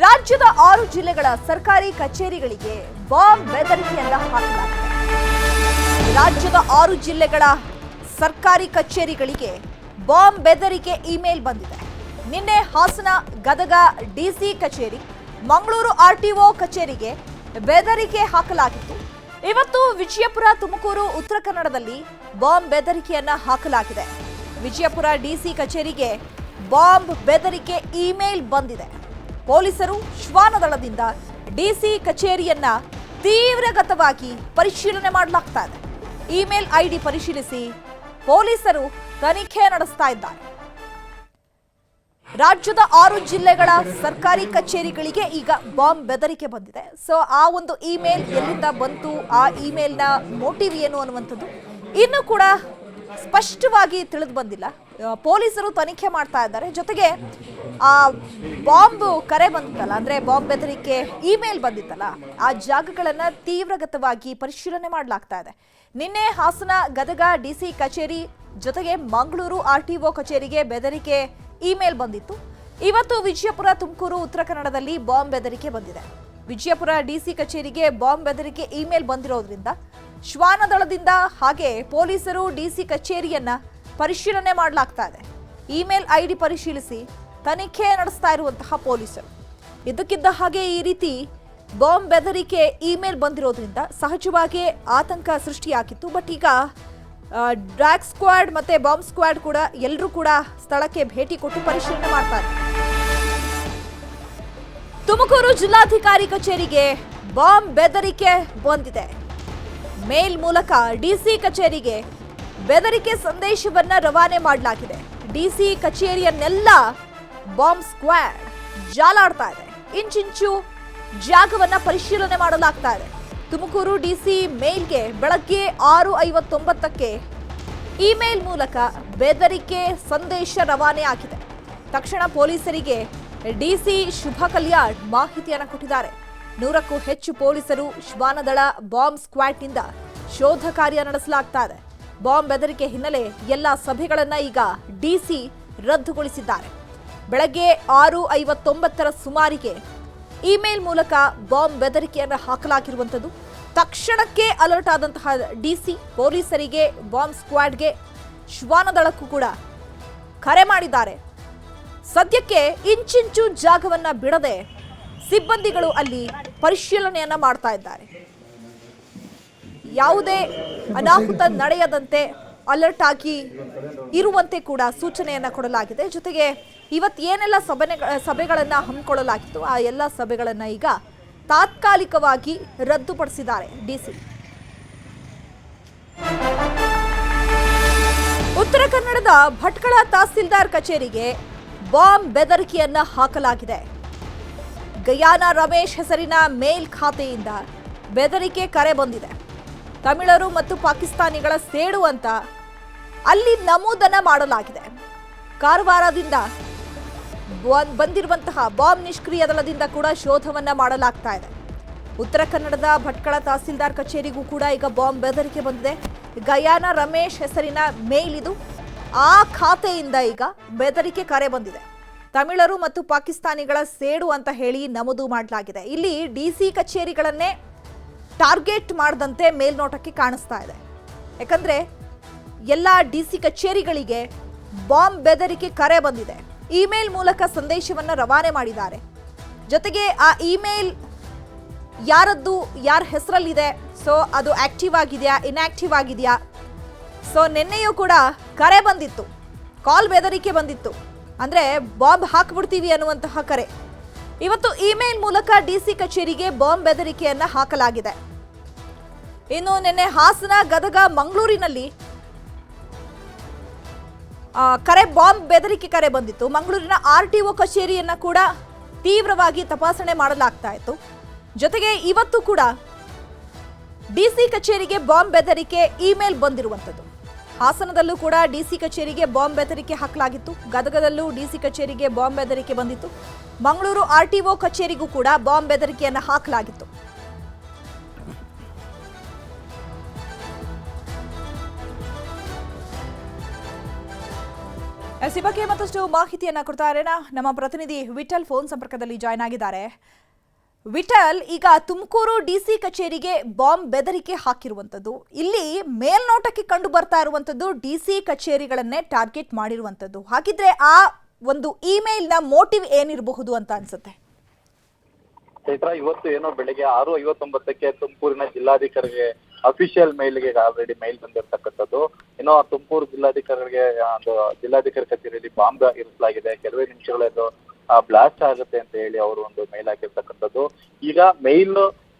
ರಾಜ್ಯದ 6 ಜಿಲ್ಲೆಗಳ ಸರ್ಕಾರಿ ಕಚೇರಿಗಳಿಗೆ ಬಾಂಬ್ ಬೆದರಿಕೆಯನ್ನ ಹಾಕಲಾಗಿದೆ. ರಾಜ್ಯದ 6 ಜಿಲ್ಲೆಗಳ ಸರ್ಕಾರಿ ಕಚೇರಿಗಳಿಗೆ ಬಾಂಬ್ ಬೆದರಿಕೆ ಇಮೇಲ್ ಬಂದಿದೆ. ನಿನ್ನೆ ಹಾಸನ, ಗದಗ ಡಿಸಿ ಕಚೇರಿ, ಮಂಗಳೂರು ಆರ್ಟಿಒ ಕಚೇರಿಗೆ ಬೆದರಿಕೆ ಹಾಕಲಾಗಿತ್ತು. ಇವತ್ತು ವಿಜಯಪುರ, ತುಮಕೂರು, ಉತ್ತರ ಕನ್ನಡದಲ್ಲಿ ಬಾಂಬ್ ಬೆದರಿಕೆಯನ್ನ ಹಾಕಲಾಗಿದೆ. ವಿಜಯಪುರ ಡಿಸಿ ಕಚೇರಿಗೆ ಬಾಂಬ್ ಬೆದರಿಕೆ ಇಮೇಲ್ ಬಂದಿದೆ. ಪೊಲೀಸರು ಶ್ವಾನದಳದಿಂದ ಡಿಸಿ ಕಚೇರಿಯನ್ನ ತೀವ್ರಗತವಾಗಿ ಪರಿಶೀಲನೆ ಮಾಡಲಾಗ್ತಾ ಇದೆ. ಇಮೇಲ್ ಐಡಿ ಪರಿಶೀಲಿಸಿ ಪೊಲೀಸರು ತನಿಖೆ ನಡೆಸ್ತಾ ಇದ್ದಾರೆ. ರಾಜ್ಯದ 6 ಜಿಲ್ಲೆಗಳ ಸರ್ಕಾರಿ ಕಚೇರಿಗಳಿಗೆ ಈಗ ಬಾಂಬ್ ಬೆದರಿಕೆ ಬಂದಿದೆ. ಸೊ ಆ ಒಂದು ಇಮೇಲ್ ಎಲ್ಲಿಂದ ಬಂತು, ಆ ಇಮೇಲ್ನ ಮೋಟಿವ್ ಏನು ಅನ್ನುವಂಥದ್ದು ಇನ್ನೂ ಕೂಡ ಸ್ಪಷ್ಟವಾಗಿ ತಿಳಿದು ಬಂದಿಲ್ಲ. ಪೊಲೀಸರು ತನಿಖೆ ಮಾಡ್ತಾ ಇದ್ದಾರೆ. ಜೊತೆಗೆ ಆ ಬಾಂಬ್ ಕರೆ ಬಂದಿತ್ತಲ್ಲ, ಅಂದ್ರೆ ಬಾಂಬ್ ಬೆದರಿಕೆ ಇಮೇಲ್ ಬಂದಿತ್ತಲ್ಲ, ಆ ಜಾಗಗಳನ್ನ ತೀವ್ರಗತವಾಗಿ ಪರಿಶೀಲನೆ ಮಾಡಲಾಗ್ತಾ ಇದೆ. ನಿನ್ನೆ ಹಾಸನ, ಗದಗ ಡಿಸಿ ಕಚೇರಿ ಜೊತೆಗೆ ಮಂಗಳೂರು ಆರ್ಟಿಒ ಕಚೇರಿಗೆ ಬೆದರಿಕೆ ಇಮೇಲ್ ಬಂದಿತ್ತು. ಇವತ್ತು ವಿಜಯಪುರ, ತುಮಕೂರು, ಉತ್ತರ ಕನ್ನಡದಲ್ಲಿ ಬಾಂಬ್ ಬೆದರಿಕೆ ಬಂದಿದೆ. ವಿಜಯಪುರ ಡಿಸಿ ಕಚೇರಿಗೆ ಬಾಂಬ್ ಬೆದರಿಕೆ ಇಮೇಲ್ ಬಂದಿರೋದ್ರಿಂದ ಶ್ವಾನದಳದಿಂದ ಹಾಗೆ ಪೊಲೀಸರು ಡಿಸಿ ಕಚೇರಿಯನ್ನ ಪರಿಶೀಲನೆ ಮಾಡಲಾಗ್ತಾ ಇದೆ. ಇಮೇಲ್ ಐಡಿ ಪರಿಶೀಲಿಸಿ ತನಿಖೆ ನಡೆಸ್ತಾ ಇರುವಂತಹ ಪೊಲೀಸರು ಇದಕ್ಕಿದ್ದ ಹಾಗೆ ಈ ರೀತಿ ಬಾಂಬ್ ಬೆದರಿಕೆ ಇಮೇಲ್ ಬಂದಿರೋದ್ರಿಂದ ಸಹಜವಾಗಿ ಆತಂಕ ಸೃಷ್ಟಿಯಾಗಿತ್ತು. ಬಟ್ ಈಗ ಡ್ರ್ಯಾಗ್ ಸ್ಕ್ವಾಡ್ ಮತ್ತೆ ಬಾಂಬ್ ಸ್ಕ್ವಾಡ್ ಕೂಡ ಎಲ್ಲರೂ ಕೂಡ ಸ್ಥಳಕ್ಕೆ ಭೇಟಿ ಕೊಟ್ಟು ಪರಿಶೀಲನೆ ಮಾಡ್ತಾರೆ. ತುಮಕೂರು ಜಿಲ್ಲಾಧಿಕಾರಿ ಕಚೇರಿಗೆ ಬಾಂಬ್ ಬೆದರಿಕೆ ಬಂದಿದೆ. ಮೇಲ್ ಮೂಲಕ ಡಿಸಿ ಕಚೇರಿಗೆ ಬೆದರಿಕೆ ಸಂದೇಶವನ್ನ ರವಾನೆ ಮಾಡಲಾಗಿದೆ. ಡಿಸಿ ಕಚೇರಿಯನ್ನೆಲ್ಲ ಬಾಂಬ್ ಸ್ಕ್ವಾಡ್ ಜಾಲಾಡ್ತಾ ಇದೆ. ಇಂಚಿಂಚು ಜಾಗವನ್ನ ಪರಿಶೀಲನೆ ಮಾಡಲಾಗ್ತಾ ಇದೆ. ತುಮಕೂರು ಡಿಸಿ ಮೇಲ್ಗೆ ಬೆಳಗ್ಗೆ 6:59ಕ್ಕೆ ಇಮೇಲ್ ಮೂಲಕ ಬೆದರಿಕೆ ಸಂದೇಶ ರವಾನೆ ಆಗಿದೆ. ತಕ್ಷಣ ಪೊಲೀಸರಿಗೆ ಡಿಸಿ ಶುಭ ಕಲ್ಯಾಣ್ ಮಾಹಿತಿಯನ್ನು ಕೊಟ್ಟಿದ್ದಾರೆ. 100ಕ್ಕೂ ಹೆಚ್ಚು ಪೊಲೀಸರು, ಶ್ವಾನದಳ, ಬಾಂಬ್ ಸ್ಕ್ವಾಡ್ನಿಂದ ಶೋಧ ಕಾರ್ಯ ನಡೆಸಲಾಗ್ತಾ ಇದೆ. ಬಾಂಬ್ ಬೆದರಿಕೆ ಹಿನ್ನೆಲೆ ಎಲ್ಲ ಸಭೆಗಳನ್ನ ಈಗ ಡಿಸಿ ರದ್ದುಗೊಳಿಸಿದ್ದಾರೆ. ಬೆಳಗ್ಗೆ 6:59 ಸುಮಾರಿಗೆ ಇಮೇಲ್ ಮೂಲಕ ಬಾಂಬ್ ಬೆದರಿಕೆಯನ್ನು ಹಾಕಲಾಗಿರುವಂಥದ್ದು. ತಕ್ಷಣಕ್ಕೆ ಅಲರ್ಟ್ ಆದಂತಹ ಡಿಸಿ ಪೊಲೀಸರಿಗೆ, ಬಾಂಬ್ ಸ್ಕ್ವಾಡ್ಗೆ, ಶ್ವಾನದಳಕ್ಕೂ ಕೂಡ ಕರೆ ಮಾಡಿದ್ದಾರೆ. ಸದ್ಯಕ್ಕೆ ಇಂಚಿಂಚು ಜಾಗವನ್ನ ಬಿಡದೆ ಸಿಬ್ಬಂದಿಗಳು ಅಲ್ಲಿ ಪರಿಶೀಲನೆಯನ್ನ ಮಾಡ್ತಾ ಇದ್ದಾರೆ. ಯಾವುದೇ ಅನಾಹುತ ನಡೆಯದಂತೆ ಅಲರ್ಟ್ ಆಗಿ ಇರುವಂತೆ ಕೂಡ ಸೂಚನೆಯನ್ನ ಕೊಡಲಾಗಿದೆ. ಜೊತೆಗೆ ಇವತ್ತು ಏನೆಲ್ಲ ಸಭೆಗಳನ್ನ ಹಮ್ಮಿಕೊಳ್ಳಲಾಗಿತ್ತು ಆ ಎಲ್ಲ ಸಭೆಗಳನ್ನ ಈಗ ತಾತ್ಕಾಲಿಕವಾಗಿ ರದ್ದುಪಡಿಸಿದ್ದಾರೆ ಡಿಸಿ. ಉತ್ತರ ಕನ್ನಡದ ಭಟ್ಕಳ ತಹಸೀಲ್ದಾರ್ ಕಚೇರಿಗೆ ಬಾಂಬ್ ಬೆದರಿಕೆಯನ್ನ ಹಾಕಲಾಗಿದೆ. ಗಯಾನ ರಮೇಶ್ ಹೆಸರಿನ ಮೇಲ್ ಖಾತೆಯಿಂದ ಬೆದರಿಕೆ ಕರೆ ಬಂದಿದೆ. ತಮಿಳರು ಮತ್ತು ಪಾಕಿಸ್ತಾನಿಗಳ ಸೇಡು ಅಂತ ಅಲ್ಲಿ ನಮೂದನ್ನ ಮಾಡಲಾಗಿದೆ. ಕಾರವಾರದಿಂದ ಬಂದಿರುವಂತಹ ಬಾಂಬ್ ನಿಷ್ಕ್ರಿಯ ದಳದಿಂದ ಕೂಡ ಶೋಧವನ್ನ ಮಾಡಲಾಗ್ತಾ ಇದೆ. ಉತ್ತರ ಕನ್ನಡದ ಭಟ್ಕಳ ತಹಸೀಲ್ದಾರ್ ಕಚೇರಿಗೂ ಕೂಡ ಈಗ ಬಾಂಬ್ ಬೆದರಿಕೆ ಬಂದಿದೆ. ಗಯಾನ ರಮೇಶ್ ಹೆಸರಿನ ಮೇಲ್ ಇದು. ಆ ಖಾತೆಯಿಂದ ಈಗ ಬೆದರಿಕೆ ಕರೆ ಬಂದಿದೆ. ತಮಿಳರು ಮತ್ತು ಪಾಕಿಸ್ತಾನಿಗಳ ಸೇಡು ಅಂತ ಹೇಳಿ ನಮೂದು ಮಾಡಲಾಗಿದೆ. ಇಲ್ಲಿ ಡಿಸಿ ಕಚೇರಿಗಳನ್ನೇ ಟಾರ್ಗೆಟ್ ಮಾಡದಂತೆ ಮೇಲ್ನೋಟಕ್ಕೆ ಕಾಣಿಸ್ತಾ ಇದೆ. ಯಾಕಂದ್ರೆ ಎಲ್ಲ ಡಿಸಿ ಕಚೇರಿಗಳಿಗೆ ಬಾಂಬ್ ಬೆದರಿಕೆ ಕರೆ ಬಂದಿದೆ. ಇಮೇಲ್ ಮೂಲಕ ಸಂದೇಶವನ್ನು ರವಾನೆ ಮಾಡಿದ್ದಾರೆ. ಜೊತೆಗೆ ಆ ಇಮೇಲ್ ಯಾರದ್ದು, ಯಾರ ಹೆಸರಲ್ಲಿದೆ, ಸೊ ಅದು ಆಕ್ಟಿವ್ ಆಗಿದೆಯಾ, ಇನ್ಆಕ್ಟಿವ್ ಆಗಿದೆಯಾ, ಸೊ ನಿನ್ನೆಯೂ ಕೂಡ ಕರೆ ಬಂದಿತ್ತು, ಕಾಲ್ ಬೆದರಿಕೆ ಬಂದಿತ್ತು. ಅಂದ್ರೆ ಬಾಂಬ್ ಹಾಕ್ಬಿಡ್ತೀವಿ ಅನ್ನುವಂತಹ ಕರೆ. ಇವತ್ತು ಇಮೇಲ್ ಮೂಲಕ ಡಿಸಿ ಕಚೇರಿಗೆ ಬಾಂಬ್ ಬೆದರಿಕೆಯನ್ನ ಹಾಕಲಾಗಿದೆ. ಇನ್ನು ನಿನ್ನೆ ಹಾಸನ, ಗದಗ, ಮಂಗಳೂರಿನಲ್ಲಿ ಬಾಂಬ್ ಬೆದರಿಕೆ ಕರೆ ಬಂದಿತ್ತು. ಮಂಗಳೂರಿನ ಆರ್ಟಿಒ ಕಚೇರಿಯನ್ನ ಕೂಡ ತೀವ್ರವಾಗಿ ತಪಾಸಣೆ ಮಾಡಲಾಗ್ತಾ ಇತ್ತು. ಜೊತೆಗೆ ಇವತ್ತು ಕೂಡ ಡಿಸಿ ಕಚೇರಿಗೆ ಬಾಂಬ್ ಬೆದರಿಕೆ ಇಮೇಲ್ ಬಂದಿರುವಂಥದ್ದು. ಹಾಸನದಲ್ಲೂ ಕೂಡ ಡಿಸಿ ಕಚೇರಿಗೆ ಬಾಂಬ್ ಬೆದರಿಕೆ ಹಾಕಲಾಗಿತ್ತು. ಗದಗದಲ್ಲೂ ಡಿಸಿ ಕಚೇರಿಗೆ ಬಾಂಬ್ ಬೆದರಿಕೆ ಬಂದಿತ್ತು. ಮಂಗಳೂರು ಆರ್ಟಿಒ ಕಚೇರಿಗೂ ಕೂಡ ಬಾಂಬ್ ಬೆದರಿಕೆಯನ್ನು ಹಾಕಲಾಗಿತ್ತು. ಈ ಬಗ್ಗೆ ಮತ್ತಷ್ಟು ಮಾಹಿತಿಯನ್ನ ಕೊಡ್ತಾರೆ ನಮ್ಮ ಪ್ರತಿನಿಧಿ ವಿಠಲ್ ಫೋನ್ ಸಂಪರ್ಕದಲ್ಲಿ ಜಾಯ್ನ್ ಆಗಿದ್ದಾರೆ. ವಿಠಲ್, ಈಗ ತುಮಕೂರು ಡಿಸಿ ಕಚೇರಿಗೆ ಬಾಂಬ್ ಬೆದರಿಕೆ ಹಾಕಿರುವಂತದ್ದು, ಇಲ್ಲಿ ಮೇಲ್ನೋಟಕ್ಕೆ ಕಂಡು ಬರ್ತಾ ಇರುವಂತದ್ದು ಡಿಸಿ ಕಚೇರಿಗಳನ್ನೇ ಟಾರ್ಗೆಟ್ ಮಾಡಿರುವಂತದ್ದು. ಹಾಗಿದ್ರೆ ಆ ಒಂದು ಇಮೇಲ್ ನ ಮೋಟಿವ್ ಏನಿರಬಹುದು ಅಂತ ಅನ್ಸುತ್ತೆ? ಚೈತ್ರ, ಇವತ್ತು ಏನೋ ಬೆಳಿಗ್ಗೆ 6:59ಕ್ಕೆ ತುಮಕೂರಿನ ಜಿಲ್ಲಾಧಿಕಾರಿಗೆ ಅಫಿಷಿಯಲ್ ಮೇಲ್ಗೆ ಆಲ್ರೆಡಿ ಮೇಲ್ ಬಂದಿರತಕ್ಕಂಥದ್ದು. ಏನೋ ತುಮಕೂರು ಜಿಲ್ಲಾಧಿಕಾರಿಗೆ ಜಿಲ್ಲಾಧಿಕಾರಿ ಕಚೇರಿಯಲ್ಲಿ ಬಾಂಬ್ ಇರಿಸಲಾಗಿದೆ, ಕೆಲವೇ ನಿಮಿಷಗಳದ್ದು ಬ್ಲಾಸ್ಟ್ ಆಗುತ್ತೆ ಅಂತ ಹೇಳಿ ಅವರು ಒಂದು ಮೇಲ್ ಹಾಕಿರ್ತಕ್ಕಂಥದ್ದು. ಈಗ ಮೇಲ್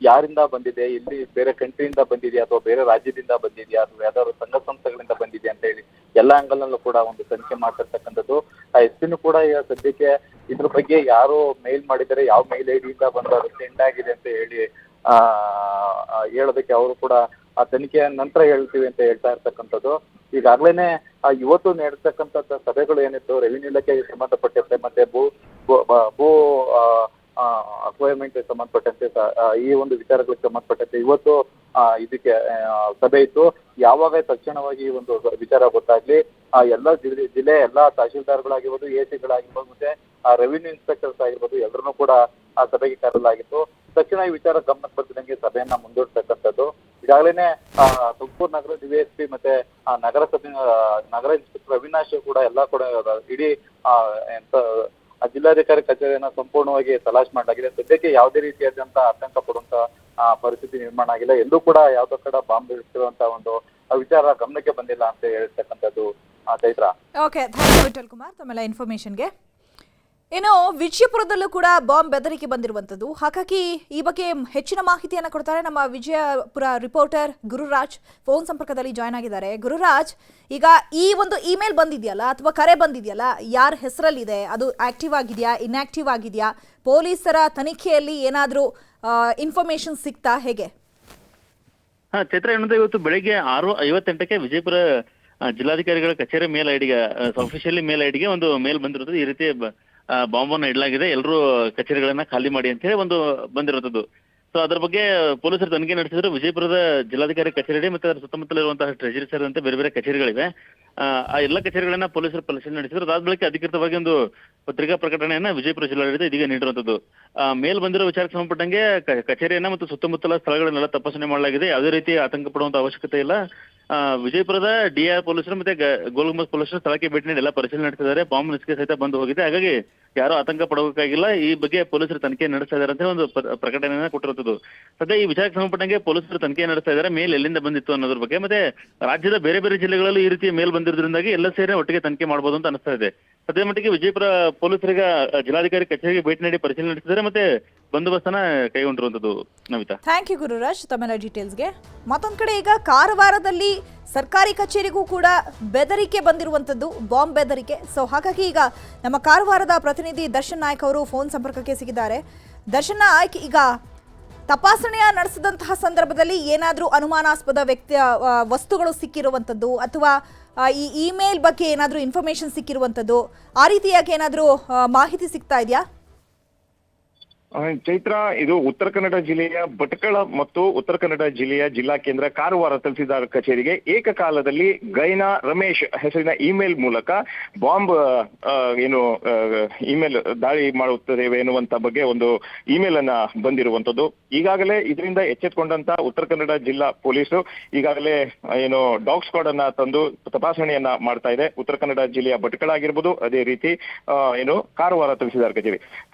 ಯಾರಿಂದ ಬಂದಿದೆ, ಇಲ್ಲಿ ಬೇರೆ ಕಂಟ್ರಿಯಿಂದ ಬಂದಿದೆಯಾ ಅಥವಾ ಬೇರೆ ರಾಜ್ಯದಿಂದ ಬಂದಿದೆಯಾ ಅಥವಾ ಯಾವ್ದಾದ್ರು ಸಂಘ ಸಂಸ್ಥೆಗಳಿಂದ ಬಂದಿದೆಯಾ ಅಂತ ಹೇಳಿ ಎಲ್ಲ ಆಂಗಲ್ನಲ್ಲೂ ಕೂಡ ಒಂದು ತನಿಖೆ ಮಾಡ್ತಿರ್ತಕ್ಕಂಥದ್ದು. ಆ ಎಸ್ಪಿನೂ ಕೂಡ ಈಗ ಸದ್ಯಕ್ಕೆ ಇದ್ರ ಬಗ್ಗೆ ಯಾರು ಮೇಲ್ ಮಾಡಿದರೆ, ಯಾವ ಮೇಲ್ ಐಡಿಯಿಂದ ಬಂದು ಸೆಂಡ್ ಆಗಿದೆ ಅಂತ ಹೇಳಿ ಹೇಳೋದಕ್ಕೆ ಅವರು ಕೂಡ ಆ ತನಿಖೆಯ ನಂತರ ಹೇಳ್ತೀವಿ ಅಂತ ಹೇಳ್ತಾ ಇರ್ತಕ್ಕಂಥದ್ದು. ಈಗಾಗ್ಲೇನೆ ಇವತ್ತು ನಡೆಸ್ತಕ್ಕಂಥ ಸಭೆಗಳು ಏನಿತ್ತು, ರೆವಿನ್ಯೂ ಇಲಾಖೆಗೆ ಸಂಬಂಧಪಟ್ಟಂತೆ ಮತ್ತೆ ಭೂ ಅಕ್ವೈರ್ಮೆಂಟ್ ಸಂಬಂಧಪಟ್ಟಂತೆ ಈ ಒಂದು ವಿಚಾರಗಳಿಗೆ ಸಂಬಂಧಪಟ್ಟಂತೆ ಇವತ್ತು ಇದಕ್ಕೆ ಸಭೆ ಇತ್ತು. ಯಾವಾಗ ತಕ್ಷಣವಾಗಿ ಈ ಒಂದು ವಿಚಾರ ಗೊತ್ತಾಗ್ಲಿ, ಎಲ್ಲ ಜಿಲ್ಲೆಯ ಎಲ್ಲಾ ತಹಶೀಲ್ದಾರ್ಗಳಾಗಿರ್ಬೋದು, ಎಸಿಗಳಾಗಿರ್ಬೋದು, ಮತ್ತೆ ರೆವಿನ್ಯೂ ಇನ್ಸ್ಪೆಕ್ಟರ್ಸ್ ಆಗಿರ್ಬೋದು, ಎಲ್ಲರನ್ನೂ ಕೂಡ ಆ ಸಭೆಗೆ ಕರೆಯಲಾಗಿತ್ತು. ತಕ್ಷಣ ಈ ವಿಚಾರ ಗಮನಕ್ಕೆ ಬರ್ತಿದಂಗೆ ಸಭೆಯನ್ನ ಮುಂದೂಡ್ತಕ್ಕಂಥದ್ದು. ಈಗಾಗಲೇ ತುಮಕೂರು ನಗರ ಡಿವೈಎಸ್ಪಿ ಮತ್ತೆ ನಗರ ಇನ್ಸ್ಪೆಕ್ಟರ್ ಅವಿನಾಶ್ ಕೂಡ ಎಲ್ಲ ಕೂಡ ಇಡೀ ಜಿಲ್ಲಾಧಿಕಾರಿ ಕಚೇರಿಯನ್ನ ಸಂಪೂರ್ಣವಾಗಿ ತಲಾಶ್ ಮಾಡಲಾಗಿದೆ. ಸದ್ಯಕ್ಕೆ ಯಾವುದೇ ರೀತಿಯಾದಂತಹ ಆತಂಕ ಪಡುವಂತ ಪರಿಸ್ಥಿತಿ ನಿರ್ಮಾಣ ಆಗಿಲ್ಲ. ಎಲ್ಲೂ ಕೂಡ ಯಾವ್ದೋ ಕಡೆ ಬಾಂಬ್ ಇರಿಸಿರುವಂತ ಒಂದು ವಿಚಾರ ಗಮನಕ್ಕೆ ಬಂದಿಲ್ಲ ಅಂತ ಹೇಳ್ತಕ್ಕಂಥದ್ದು. Chaitra. Okay, thank you Vittal Kumar ತಮ್ಮೆಲ್ಲ ಇನ್ಫಾರ್ಮೇಶನ್ಗೆ. ಇನ್ನು ವಿಜಯಪುರದಲ್ಲೂ ಕೂಡ ಬಾಂಬ್ ಬೆದರಿಕೆ ಬಂದಿರುವಂಥದ್ದು. ಹಾಗಾಗಿ ಈ ಬಗ್ಗೆ ಹೆಚ್ಚಿನ ಮಾಹಿತಿಯನ್ನು ಕೊಡ್ತಾರೆ ನಮ್ಮ ವಿಜಯಪುರ ರಿಪೋರ್ಟರ್ ಗುರುರಾಜ್ ಫೋನ್ ಸಂಪರ್ಕದಲ್ಲಿ ಜಾಯ್ನ್ ಆಗಿದ್ದಾರೆ. ಗುರುರಾಜ್, ಈಗ ಈ ಒಂದು ಇಮೇಲ್ ಬಂದಿದೆಯಲ್ಲ ಅಥವಾ ಕರೆ ಬಂದಿದೆಯಲ್ಲ, ಯಾರ ಹೆಸರಲ್ಲಿದೆ, ಅದು ಆಕ್ಟಿವ್ ಆಗಿದೆಯಾ, ಇನ್ಆಕ್ಟಿವ್ ಆಗಿದೆಯಾ, ಪೊಲೀಸರ ತನಿಖೆಯಲ್ಲಿ ಏನಾದರೂ ಇನ್ಫಾರ್ಮೇಶನ್ ಸಿಗ್ತಾ, ಹೇಗೆ? ಚೈತ್ರ, ಏನಂದ್ರೆ ಇವತ್ತು ಬೆಳಿಗ್ಗೆ 6:58ಕ್ಕೆ ವಿಜಯಪುರ ಜಿಲ್ಲಾಧಿಕಾರಿಗಳ ಕಚೇರಿ ಮೇಲ್ ಐಡಿಗೆ, ಅಫಿಷಿಯಲಿ ಮೇಲ್ ಐಡಿಗೆ ಒಂದು ಮೇಲ್ ಬಂದಿರುತ್ತದೆ. ಈ ರೀತಿ ಬಾಂಬನ್ನು ಇಡಲಾಗಿದೆ, ಎಲ್ಲರೂ ಕಚೇರಿಗಳನ್ನ ಖಾಲಿ ಮಾಡಿ ಅಂತ ಹೇಳಿ ಒಂದು ಬಂದಿರುವಂತದ್ದು. ಸೊ ಅದ್ರ ಬಗ್ಗೆ ಪೊಲೀಸರು ತನಿಖೆ ನಡೆಸಿದ್ರು. ವಿಜಯಪುರದ ಜಿಲ್ಲಾಧಿಕಾರಿ ಕಚೇರಿ ಮತ್ತೆ ಅದರ ಸುತ್ತಮುತ್ತಲಿರುವಂತಹ ಟ್ರೆಜರಿ ಸೇರಿದಂತೆ ಬೇರೆ ಬೇರೆ ಕಚೇರಿಗಳಿವೆ. ಆ ಎಲ್ಲ ಕಚೇರಿಗಳನ್ನ ಪೊಲೀಸರು ಪರಿಶೀಲನೆ ನಡೆಸಿದ್ರು. ಅದಾದ ಬಳಿಕ ಅಧಿಕೃತವಾಗಿ ಒಂದು ಪತ್ರಿಕಾ ಪ್ರಕಟಣೆಯನ್ನ ವಿಜಯಪುರ ಜಿಲ್ಲಾಡಳಿತ ಇದೀಗ ನೀಡಿರುವಂತದ್ದು. ಮೇಲ್ ಬಂದಿರೋ ವಿಚಾರಕ್ಕೆ ಸಂಬಂಧಪಟ್ಟಂಗೆ ಕಚೇರಿಯನ್ನ ಮತ್ತು ಸುತ್ತಮುತ್ತಲ ಸ್ಥಳಗಳನ್ನೆಲ್ಲ ತಪಾಸಣೆ ಮಾಡಲಾಗಿದೆ. ಯಾವುದೇ ರೀತಿ ಆತಂಕ ಪಡುವಂತ ಅವಶ್ಯಕತೆ ಇಲ್ಲ. ವಿಜಯಪುರದ ಡಿಆರ್ ಪೊಲೀಸರು ಮತ್ತೆ ಗೋಲ್ಗುಂಬಸ್ ಪೊಲೀಸರು ಸ್ಥಳಕ್ಕೆ ಭೇಟಿ ನೀಡಿ ಎಲ್ಲ ಪರಿಶೀಲನೆ ನಡೆಸಿದ್ದಾರೆ. ಬಾಂಬ್ ನಿಷ್ಕ್ರಿಯ ಸಹಿತ ಬಂದು ಹೋಗಿದೆ. ಹಾಗಾಗಿ ಯಾರು ಆತಂಕ ಪಡಬೇಕಾಗಿಲ್ಲ. ಈ ಬಗ್ಗೆ ಪೊಲೀಸರು ತನಿಖೆ ನಡೆಸ್ತಾ ಇದ್ದಾರೆ ಅಂತ ಒಂದು ಪ್ರಕಟಣೆಯನ್ನ ಕೊಟ್ಟಿರುತ್ತದೆ. ಸದ್ಯ ಈ ವಿಚಾರಕ್ಕೆ ಸಂಬಂಧಪಟ್ಟಂಗೆ ಪೊಲೀಸರು ತನಿಖೆ ನಡೆಸ್ತಾ ಇದ್ದಾರೆ. ಮೇಲ್ ಎಲ್ಲಿಂದ ಬಂದಿತ್ತು ಅನ್ನೋದ್ರ ಬಗ್ಗೆ, ಮತ್ತೆ ರಾಜ್ಯದ ಬೇರೆ ಬೇರೆ ಜಿಲ್ಲೆಗಳಲ್ಲೂ ಈ ರೀತಿಯ ಮೇಲ್ ಬಂದಿರೋದ್ರಿಂದಾಗಿ ಎಲ್ಲ ಸೇರಿ ಒಟ್ಟಿಗೆ ತನಿಖೆ ಮಾಡಬಹುದು ಅಂತ ಅನಿಸ್ತಾ ಇದೆ. ಸದ್ಯ ಮಟ್ಟಿಗೆ ವಿಜಯಪುರ ಪೊಲೀಸರಿಗೆ ಜಿಲ್ಲಾಧಿಕಾರಿ ಕಚೇರಿಗೆ ಭೇಟಿ ನೀಡಿ ಪರಿಶೀಲನೆ ನಡೆಸಿದ್ದಾರೆ ಮತ್ತೆ ಬಂದೋಬಸ್ತನ್ನ ಕೈಗೊಂಡಿರುವಂತದ್ದು. ನವಿತಾ, ಥ್ಯಾಂಕ್ ಯು ಗುರುರಾಜ್ ತಮ್ಮೆಲ್ಲ ಡೀಟೇಲ್ಸ್ಗೆ. ಮತ್ತೊಂದ್ ಕಡೆ ಈಗ ಕಾರವಾರದಲ್ಲಿ ಸರ್ಕಾರಿ ಕಚೇರಿಗೂ ಕೂಡ ಬೆದರಿಕೆ ಬಂದಿರುವಂತದ್ದು, ಬಾಂಬ್ ಬೆದರಿಕೆ. ಸೊ ಹಾಗಾಗಿ ಈಗ ನಮ್ಮ ಕಾರವಾರದ ಪ್ರತಿನಿಧಿ ದರ್ಶನ್ ನಾಯ್ಕ್ ಅವರು ಫೋನ್ ಸಂಪರ್ಕಕ್ಕೆ ಸಿಗಿದ್ದಾರೆ. ದರ್ಶನ್ ನಾಯ್ಕ್, ಈಗ ತಪಾಸಣೆಯ ನಡೆಸಿದಂತಹ ಸಂದರ್ಭದಲ್ಲಿ ಏನಾದರೂ ಅನುಮಾನಾಸ್ಪದ ವಸ್ತುಗಳು ಸಿಕ್ಕಿರುವಂಥದ್ದು ಅಥವಾ ಈ ಇಮೇಲ್ ಬಗ್ಗೆ ಏನಾದರೂ ಇನ್ಫಾರ್ಮೇಶನ್ ಸಿಕ್ಕಿರುವಂಥದ್ದು, ಆ ರೀತಿಯಾಗಿ ಏನಾದರೂ ಮಾಹಿತಿ ಸಿಗ್ತಾ ಇದೆಯಾ? ಚೈತ್ರ, ಇದು ಉತ್ತರ ಕನ್ನಡ ಜಿಲ್ಲೆಯ ಭಟ್ಕಳ ಮತ್ತು ಉತ್ತರ ಕನ್ನಡ ಜಿಲ್ಲೆಯ ಜಿಲ್ಲಾ ಕೇಂದ್ರ ಕಾರವಾರ ತಹಸೀಲ್ದಾರ್ ಕಚೇರಿಗೆ ಏಕಕಾಲದಲ್ಲಿ ಗೈನಾ ರಮೇಶ್ ಹೆಸರಿನ ಇಮೇಲ್ ಮೂಲಕ ಬಾಂಬ್ ಇಮೇಲ್ ದಾಳಿ ಮಾಡುತ್ತೇವೆ ಎನ್ನುವಂತ ಬಗ್ಗೆ ಒಂದು ಇಮೇಲ್ ಅನ್ನ ಬಂದಿರುವಂತದ್ದು. ಈಗಾಗಲೇ ಇದರಿಂದ ಎಚ್ಚೆತ್ತುಕೊಂಡಂತ ಉತ್ತರ ಕನ್ನಡ ಜಿಲ್ಲಾ ಪೊಲೀಸರು ಈಗಾಗಲೇ ಡಾಗ್ ಸ್ಕ್ವಾಡ್ ಅನ್ನ ತಂದು ತಪಾಸಣೆಯನ್ನ ಮಾಡ್ತಾ ಇದೆ. ಉತ್ತರ ಕನ್ನಡ ಜಿಲ್ಲೆಯ ಭಟ್ಕಳ ಆಗಿರ್ಬೋದು, ಅದೇ ರೀತಿ ಕಾರವಾರ ತಹಸೀಲ್ದಾರ್ ಕಚೇರಿ.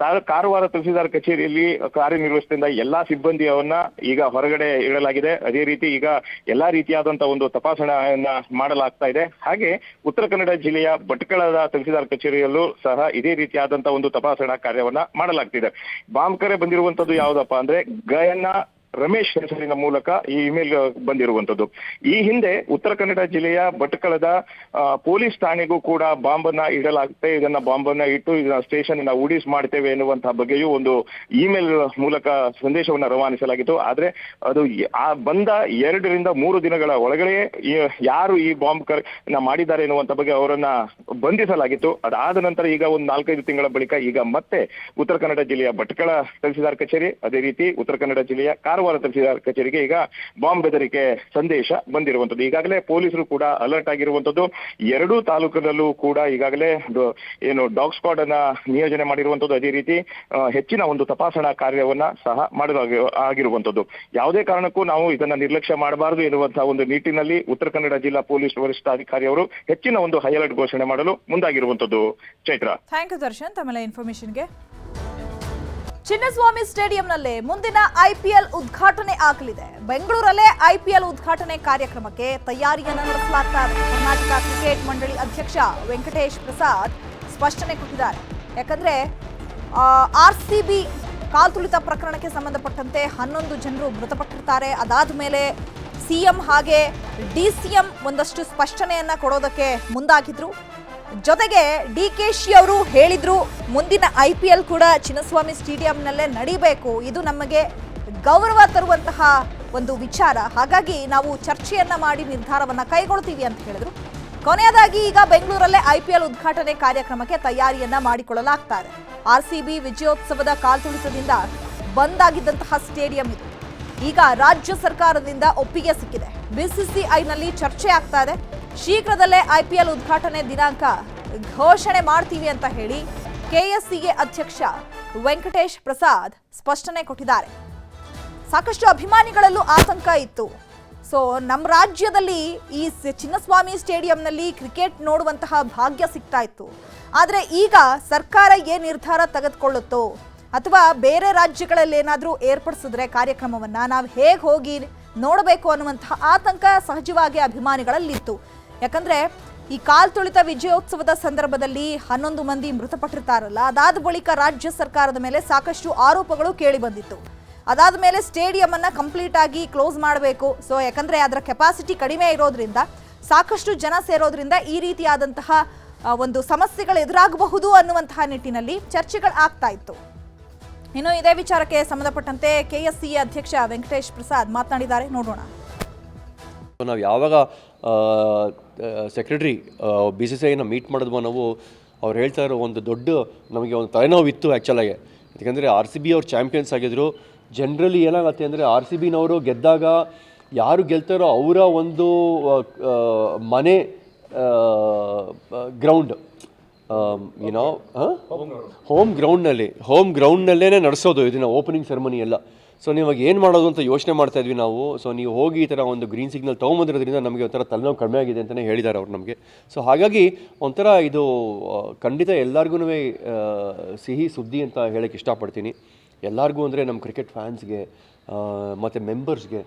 ಕಾರವಾರ ತಹಸೀಲ್ದಾರ್ ಕಚೇರಿಯಲ್ಲಿ ಕಾರ್ಯನಿರ್ವಹಿಸಿದ ಎಲ್ಲಾ ಸಿಬ್ಬಂದಿಯವನ್ನ ಈಗ ಹೊರಗಡೆ ಇಡಲಾಗಿದೆ. ಅದೇ ರೀತಿ ಈಗ ಎಲ್ಲಾ ರೀತಿಯಾದಂತಹ ಒಂದು ತಪಾಸಣೆಯನ್ನ ಮಾಡಲಾಗ್ತಾ ಇದೆ. ಹಾಗೆ ಉತ್ತರ ಕನ್ನಡ ಜಿಲ್ಲೆಯ ಭಟ್ಕಳದ ತಹಸೀಲ್ದಾರ್ ಕಚೇರಿಯಲ್ಲೂ ಸಹ ಇದೇ ರೀತಿಯಾದಂತಹ ಒಂದು ತಪಾಸಣಾ ಕಾರ್ಯವನ್ನ ಮಾಡಲಾಗ್ತಿದೆ. ಬಾಂಬ್ ಕರೆ ಬಂದಿರುವಂತದ್ದು ಯಾವುದಪ್ಪ ಅಂದ್ರೆ ಗಯನಾ ರಮೇಶ್ ಹೆಸರಿನ ಮೂಲಕ ಈ ಇಮೇಲ್ ಬಂದಿರುವಂತದ್ದು. ಈ ಹಿಂದೆ ಉತ್ತರ ಕನ್ನಡ ಜಿಲ್ಲೆಯ ಭಟ್ಕಳದ ಪೊಲೀಸ್ ಠಾಣೆಗೂ ಕೂಡ ಬಾಂಬನ್ನ ಇಡಲಾಗುತ್ತೆ. ಇದನ್ನ ಬಾಂಬನ್ನ ಇಟ್ಟು ಇದನ್ನ ಸ್ಟೇಷನ್ ಉಡೀಸ್ ಮಾಡ್ತೇವೆ ಎನ್ನುವಂತಹ ಬಗ್ಗೆಯೂ ಒಂದು ಇಮೇಲ್ ಮೂಲಕ ಸಂದೇಶವನ್ನ ರವಾನಿಸಲಾಗಿತ್ತು. ಆದ್ರೆ ಅದು ಬಂದ 2 ರಿಂದ 3 ದಿನಗಳ ಒಳಗಡೆ ಯಾರು ಈ ಬಾಂಬ್ ಮಾಡಿದ್ದಾರೆ ಎನ್ನುವಂತ ಬಗ್ಗೆ ಅವರನ್ನ ಬಂಧಿಸಲಾಗಿತ್ತು. ಅದಾದ ನಂತರ ಈಗ ಒಂದು 4-5 ತಿಂಗಳ ಬಳಿಕ ಈಗ ಮತ್ತೆ ಉತ್ತರ ಕನ್ನಡ ಜಿಲ್ಲೆಯ ಭಟ್ಕಳ ತಹಸೀಲ್ದಾರ್ ಕಚೇರಿ, ಅದೇ ರೀತಿ ಉತ್ತರ ಕನ್ನಡ ಜಿಲ್ಲೆಯ ಕಾರವಾರ ಕಾರವಾರ ತಹಸೀಲ್ದಾರ್ ಕಚೇರಿಗೆ ಈಗ ಬಾಂಬ್ ಬೆದರಿಕೆ ಸಂದೇಶ ಬಂದಿರುವಂತದ್ದು. ಈಗಾಗಲೇ ಪೊಲೀಸರು ಕೂಡ ಅಲರ್ಟ್ ಆಗಿರುವಂತದ್ದು. ಎರಡೂ ತಾಲೂಕಿನಲ್ಲೂ ಕೂಡ ಈಗಾಗಲೇ ಏನು ಡಾಗ್ ಸ್ಕ್ವಾಡ್ ಅನ್ನ ನಿಯೋಜನೆ ಮಾಡಿರುವಂತದ್ದು. ಅದೇ ರೀತಿ ಹೆಚ್ಚಿನ ಒಂದು ತಪಾಸಣಾ ಕಾರ್ಯವನ್ನ ಸಹ ಆಗಿರುವಂತದ್ದು. ಯಾವುದೇ ಕಾರಣಕ್ಕೂ ನಾವು ಇದನ್ನ ನಿರ್ಲಕ್ಷ್ಯ ಮಾಡಬಾರದು ಎನ್ನುವಂತಹ ಒಂದು ನಿಟ್ಟಿನಲ್ಲಿ ಉತ್ತರ ಕನ್ನಡ ಜಿಲ್ಲಾ ಪೊಲೀಸ್ ವರಿಷ್ಠಾಧಿಕಾರಿ ಅವರು ಹೆಚ್ಚಿನ ಒಂದು ಹೈ ಅಲರ್ಟ್ ಘೋಷಣೆ ಮಾಡಲು ಮುಂದಾಗಿರುವಂತದ್ದು. ಚೈತ್ರ, ಥ್ಯಾಂಕ್ ಯು ದರ್ಶನ್ ತಮ್ಮೆಲ್ಲ ಇನ್ಫಾರ್ಮೇಶನ್ಗೆ. ಚಿನ್ನಸ್ವಾಮಿ ಸ್ಟೇಡಿಯಂನಲ್ಲೇ ಮುಂದಿನ ಐಪಿಎಲ್ ಉದ್ಘಾಟನೆ ಆಗಲಿದೆ. ಬೆಂಗಳೂರಲ್ಲೇ ಐಪಿಎಲ್ ಉದ್ಘಾಟನೆ ಕಾರ್ಯಕ್ರಮಕ್ಕೆ ತಯಾರಿಯನ್ನು ನಡೆಸಲಾಗ್ತಾ ಇದೆ. ಕರ್ನಾಟಕ ಕ್ರಿಕೆಟ್ ಮಂಡಳಿ ಅಧ್ಯಕ್ಷ ವೆಂಕಟೇಶ್ ಪ್ರಸಾದ್ ಸ್ಪಷ್ಟನೆ ಕೊಟ್ಟಿದ್ದಾರೆ. ಯಾಕಂದ್ರೆ RCB ಕಾಲ್ತುಳಿತ ಪ್ರಕರಣಕ್ಕೆ ಸಂಬಂಧಪಟ್ಟಂತೆ 11 ಜನರು ಮೃತಪಟ್ಟಿರ್ತಾರೆ. ಅದಾದ ಮೇಲೆ ಸಿಎಂ ಹಾಗೆ DCM ಒಂದಷ್ಟು ಸ್ಪಷ್ಟನೆಯನ್ನ ಕೊಡೋದಕ್ಕೆ ಮುಂದಾಗಿದ್ರು. ಜೊತೆಗೆ DKಶಿ ಅವರು ಹೇಳಿದ್ರು, ಮುಂದಿನ IPL ಕೂಡ ಚಿನ್ನಸ್ವಾಮಿ ಸ್ಟೇಡಿಯಂನಲ್ಲೇ ನಡೀಬೇಕು, ಇದು ನಮಗೆ ಗೌರವ ತರುವಂತಹ ಒಂದು ವಿಚಾರ, ಹಾಗಾಗಿ ನಾವು ಚರ್ಚೆಯನ್ನ ಮಾಡಿ ನಿರ್ಧಾರವನ್ನ ಕೈಗೊಳ್ತೀವಿ ಅಂತ ಹೇಳಿದ್ರು. ಕೊನೆಯದಾಗಿ ಈಗ ಬೆಂಗಳೂರಲ್ಲೇ IPL ಉದ್ಘಾಟನೆ ಕಾರ್ಯಕ್ರಮಕ್ಕೆ ತಯಾರಿಯನ್ನ ಮಾಡಿಕೊಳ್ಳಲಾಗ್ತಾ ಇದೆ. RCB ವಿಜಯೋತ್ಸವದ ಕಾಲ್ತುಳಿತದಿಂದ ಬಂದ್ ಆಗಿದ್ದಂತಹ ಸ್ಟೇಡಿಯಂ ಇದು. ಈಗ ರಾಜ್ಯ ಸರ್ಕಾರದಿಂದ ಒಪ್ಪಿಗೆ ಸಿಕ್ಕಿದೆ. BCCIನಲ್ಲಿ ಚರ್ಚೆ ಆಗ್ತಾ ಇದೆ. ಶೀಘ್ರದಲ್ಲೇ IPL ಉದ್ಘಾಟನೆ ದಿನಾಂಕ ಘೋಷಣೆ ಮಾಡ್ತೀವಿ ಅಂತ ಹೇಳಿ KSCA ಅಧ್ಯಕ್ಷ ವೆಂಕಟೇಶ್ ಪ್ರಸಾದ್ ಸ್ಪಷ್ಟನೆ ಕೊಟ್ಟಿದ್ದಾರೆ. ಸಾಕಷ್ಟು ಅಭಿಮಾನಿಗಳಲ್ಲೂ ಆತಂಕ ಇತ್ತು. ಸೊ ನಮ್ಮ ರಾಜ್ಯದಲ್ಲಿ ಈ ಚಿನ್ನಸ್ವಾಮಿ ಸ್ಟೇಡಿಯಂನಲ್ಲಿ ಕ್ರಿಕೆಟ್ ನೋಡುವಂತಹ ಭಾಗ್ಯ ಸಿಗ್ತಾ ಇತ್ತು. ಆದರೆ ಈಗ ಸರ್ಕಾರ ಏನ್ ನಿರ್ಧಾರ ತೆಗೆದುಕೊಳ್ಳುತ್ತೋ ಅಥವಾ ಬೇರೆ ರಾಜ್ಯಗಳಲ್ಲಿ ಏನಾದರೂ ಏರ್ಪಡಿಸಿದ್ರೆ ಕಾರ್ಯಕ್ರಮವನ್ನ ನಾವು ಹೇಗೆ ಹೋಗಿ ನೋಡಬೇಕು ಅನ್ನುವಂತಹ ಆತಂಕ ಸಹಜವಾಗಿ ಅಭಿಮಾನಿಗಳಲ್ಲಿತ್ತು. ಯಾಕಂದ್ರೆ ಈ ಕಾಲ್ತುಳಿತ ವಿಜಯೋತ್ಸವದ ಸಂದರ್ಭದಲ್ಲಿ 11 ಮಂದಿ ಮೃತಪಟ್ಟಿರ್ತಾರಲ್ಲ, ಅದಾದ ಬಳಿಕ ರಾಜ್ಯ ಸರ್ಕಾರದ ಮೇಲೆ ಸಾಕಷ್ಟು ಆರೋಪಗಳು ಕೇಳಿ ಬಂದಿತ್ತು. ಅದಾದ ಮೇಲೆ ಸ್ಟೇಡಿಯಂ ಅನ್ನ ಕಂಪ್ಲೀಟ್ ಆಗಿ ಕ್ಲೋಸ್ ಮಾಡಬೇಕು. ಸೊ ಯಾಕಂದ್ರೆ ಅದರ ಕೆಪಾಸಿಟಿ ಕಡಿಮೆ ಇರೋದ್ರಿಂದ, ಸಾಕಷ್ಟು ಜನ ಸೇರೋದ್ರಿಂದ ಈ ರೀತಿಯಾದಂತಹ ಒಂದು ಸಮಸ್ಯೆಗಳು ಎದುರಾಗಬಹುದು ಅನ್ನುವಂತಹ ನಿಟ್ಟಿನಲ್ಲಿ ಚರ್ಚೆಗಳು ಆಗ್ತಾ ಇತ್ತು. ಇನ್ನು ಇದೇ ವಿಚಾರಕ್ಕೆ ಸಂಬಂಧಪಟ್ಟಂತೆ KSCA ಅಧ್ಯಕ್ಷ ವೆಂಕಟೇಶ್ ಪ್ರಸಾದ್ ಮಾತನಾಡಿದ್ದಾರೆ, ನೋಡೋಣ. ನಾವು ಯಾವಾಗ ಸೆಕ್ರೆಟರಿ BCCIನ ಮೀಟ್ ಮಾಡಿದ್ವೋ ನಾವು, ಅವ್ರು ಹೇಳ್ತಾ ಇರೋ ಒಂದು ದೊಡ್ಡ ನಮಗೆ ಒಂದು ತಲೆನೋವಿತ್ತು ಆ್ಯಕ್ಚುಲಾಗಿ. ಯಾಕೆಂದರೆ RCB ಅವ್ರು ಚಾಂಪಿಯನ್ಸ್ ಆಗಿದ್ರು. ಜನರಲಿ ಏನಾಗುತ್ತೆ ಅಂದರೆ RCBನವರು ಗೆದ್ದಾಗ ಯಾರು ಗೆಲ್ತಾರೋ ಅವರ ಒಂದು ಮನೆ ಗ್ರೌಂಡ್ ಏನೋ ಹೋಮ್ ಗ್ರೌಂಡ್ನಲ್ಲೇ ನಡೆಸೋದು ಇದನ್ನು ಓಪನಿಂಗ್ ಸೆರೆಮನಿ ಎಲ್ಲ. ಸೊ ನೀವಾಗ ಏನು ಮಾಡೋದು ಅಂತ ಯೋಚನೆ ಮಾಡ್ತಾ ಇದ್ವಿ ನಾವು. ಸೊ ನೀವು ಹೋಗಿ ಈ ಥರ ಒಂದು ಗ್ರೀನ್ ಸಿಗ್ನಲ್ ತೊಗೊಂಬಂದಿರೋದ್ರಿಂದ ನಮಗೆ ಒಂಥರ ತಲೆನೋವು ಕಡಿಮೆ ಆಗಿದೆ ಅಂತಲೇ ಹೇಳಿದ್ದಾರೆ ಅವ್ರು ನಮಗೆ. ಸೊ ಹಾಗಾಗಿ ಒಂಥರ ಇದು ಖಂಡಿತ ಎಲ್ಲರಿಗೂ ಸಿಹಿ ಸುದ್ದಿ ಅಂತ ಹೇಳೋಕ್ಕೆ ಇಷ್ಟಪಡ್ತೀನಿ. ಎಲ್ಲರಿಗೂ ಅಂದರೆ ನಮ್ಮ ಕ್ರಿಕೆಟ್ ಫ್ಯಾನ್ಸ್ಗೆ ಮತ್ತು ಮೆಂಬರ್ಸ್ಗೆ,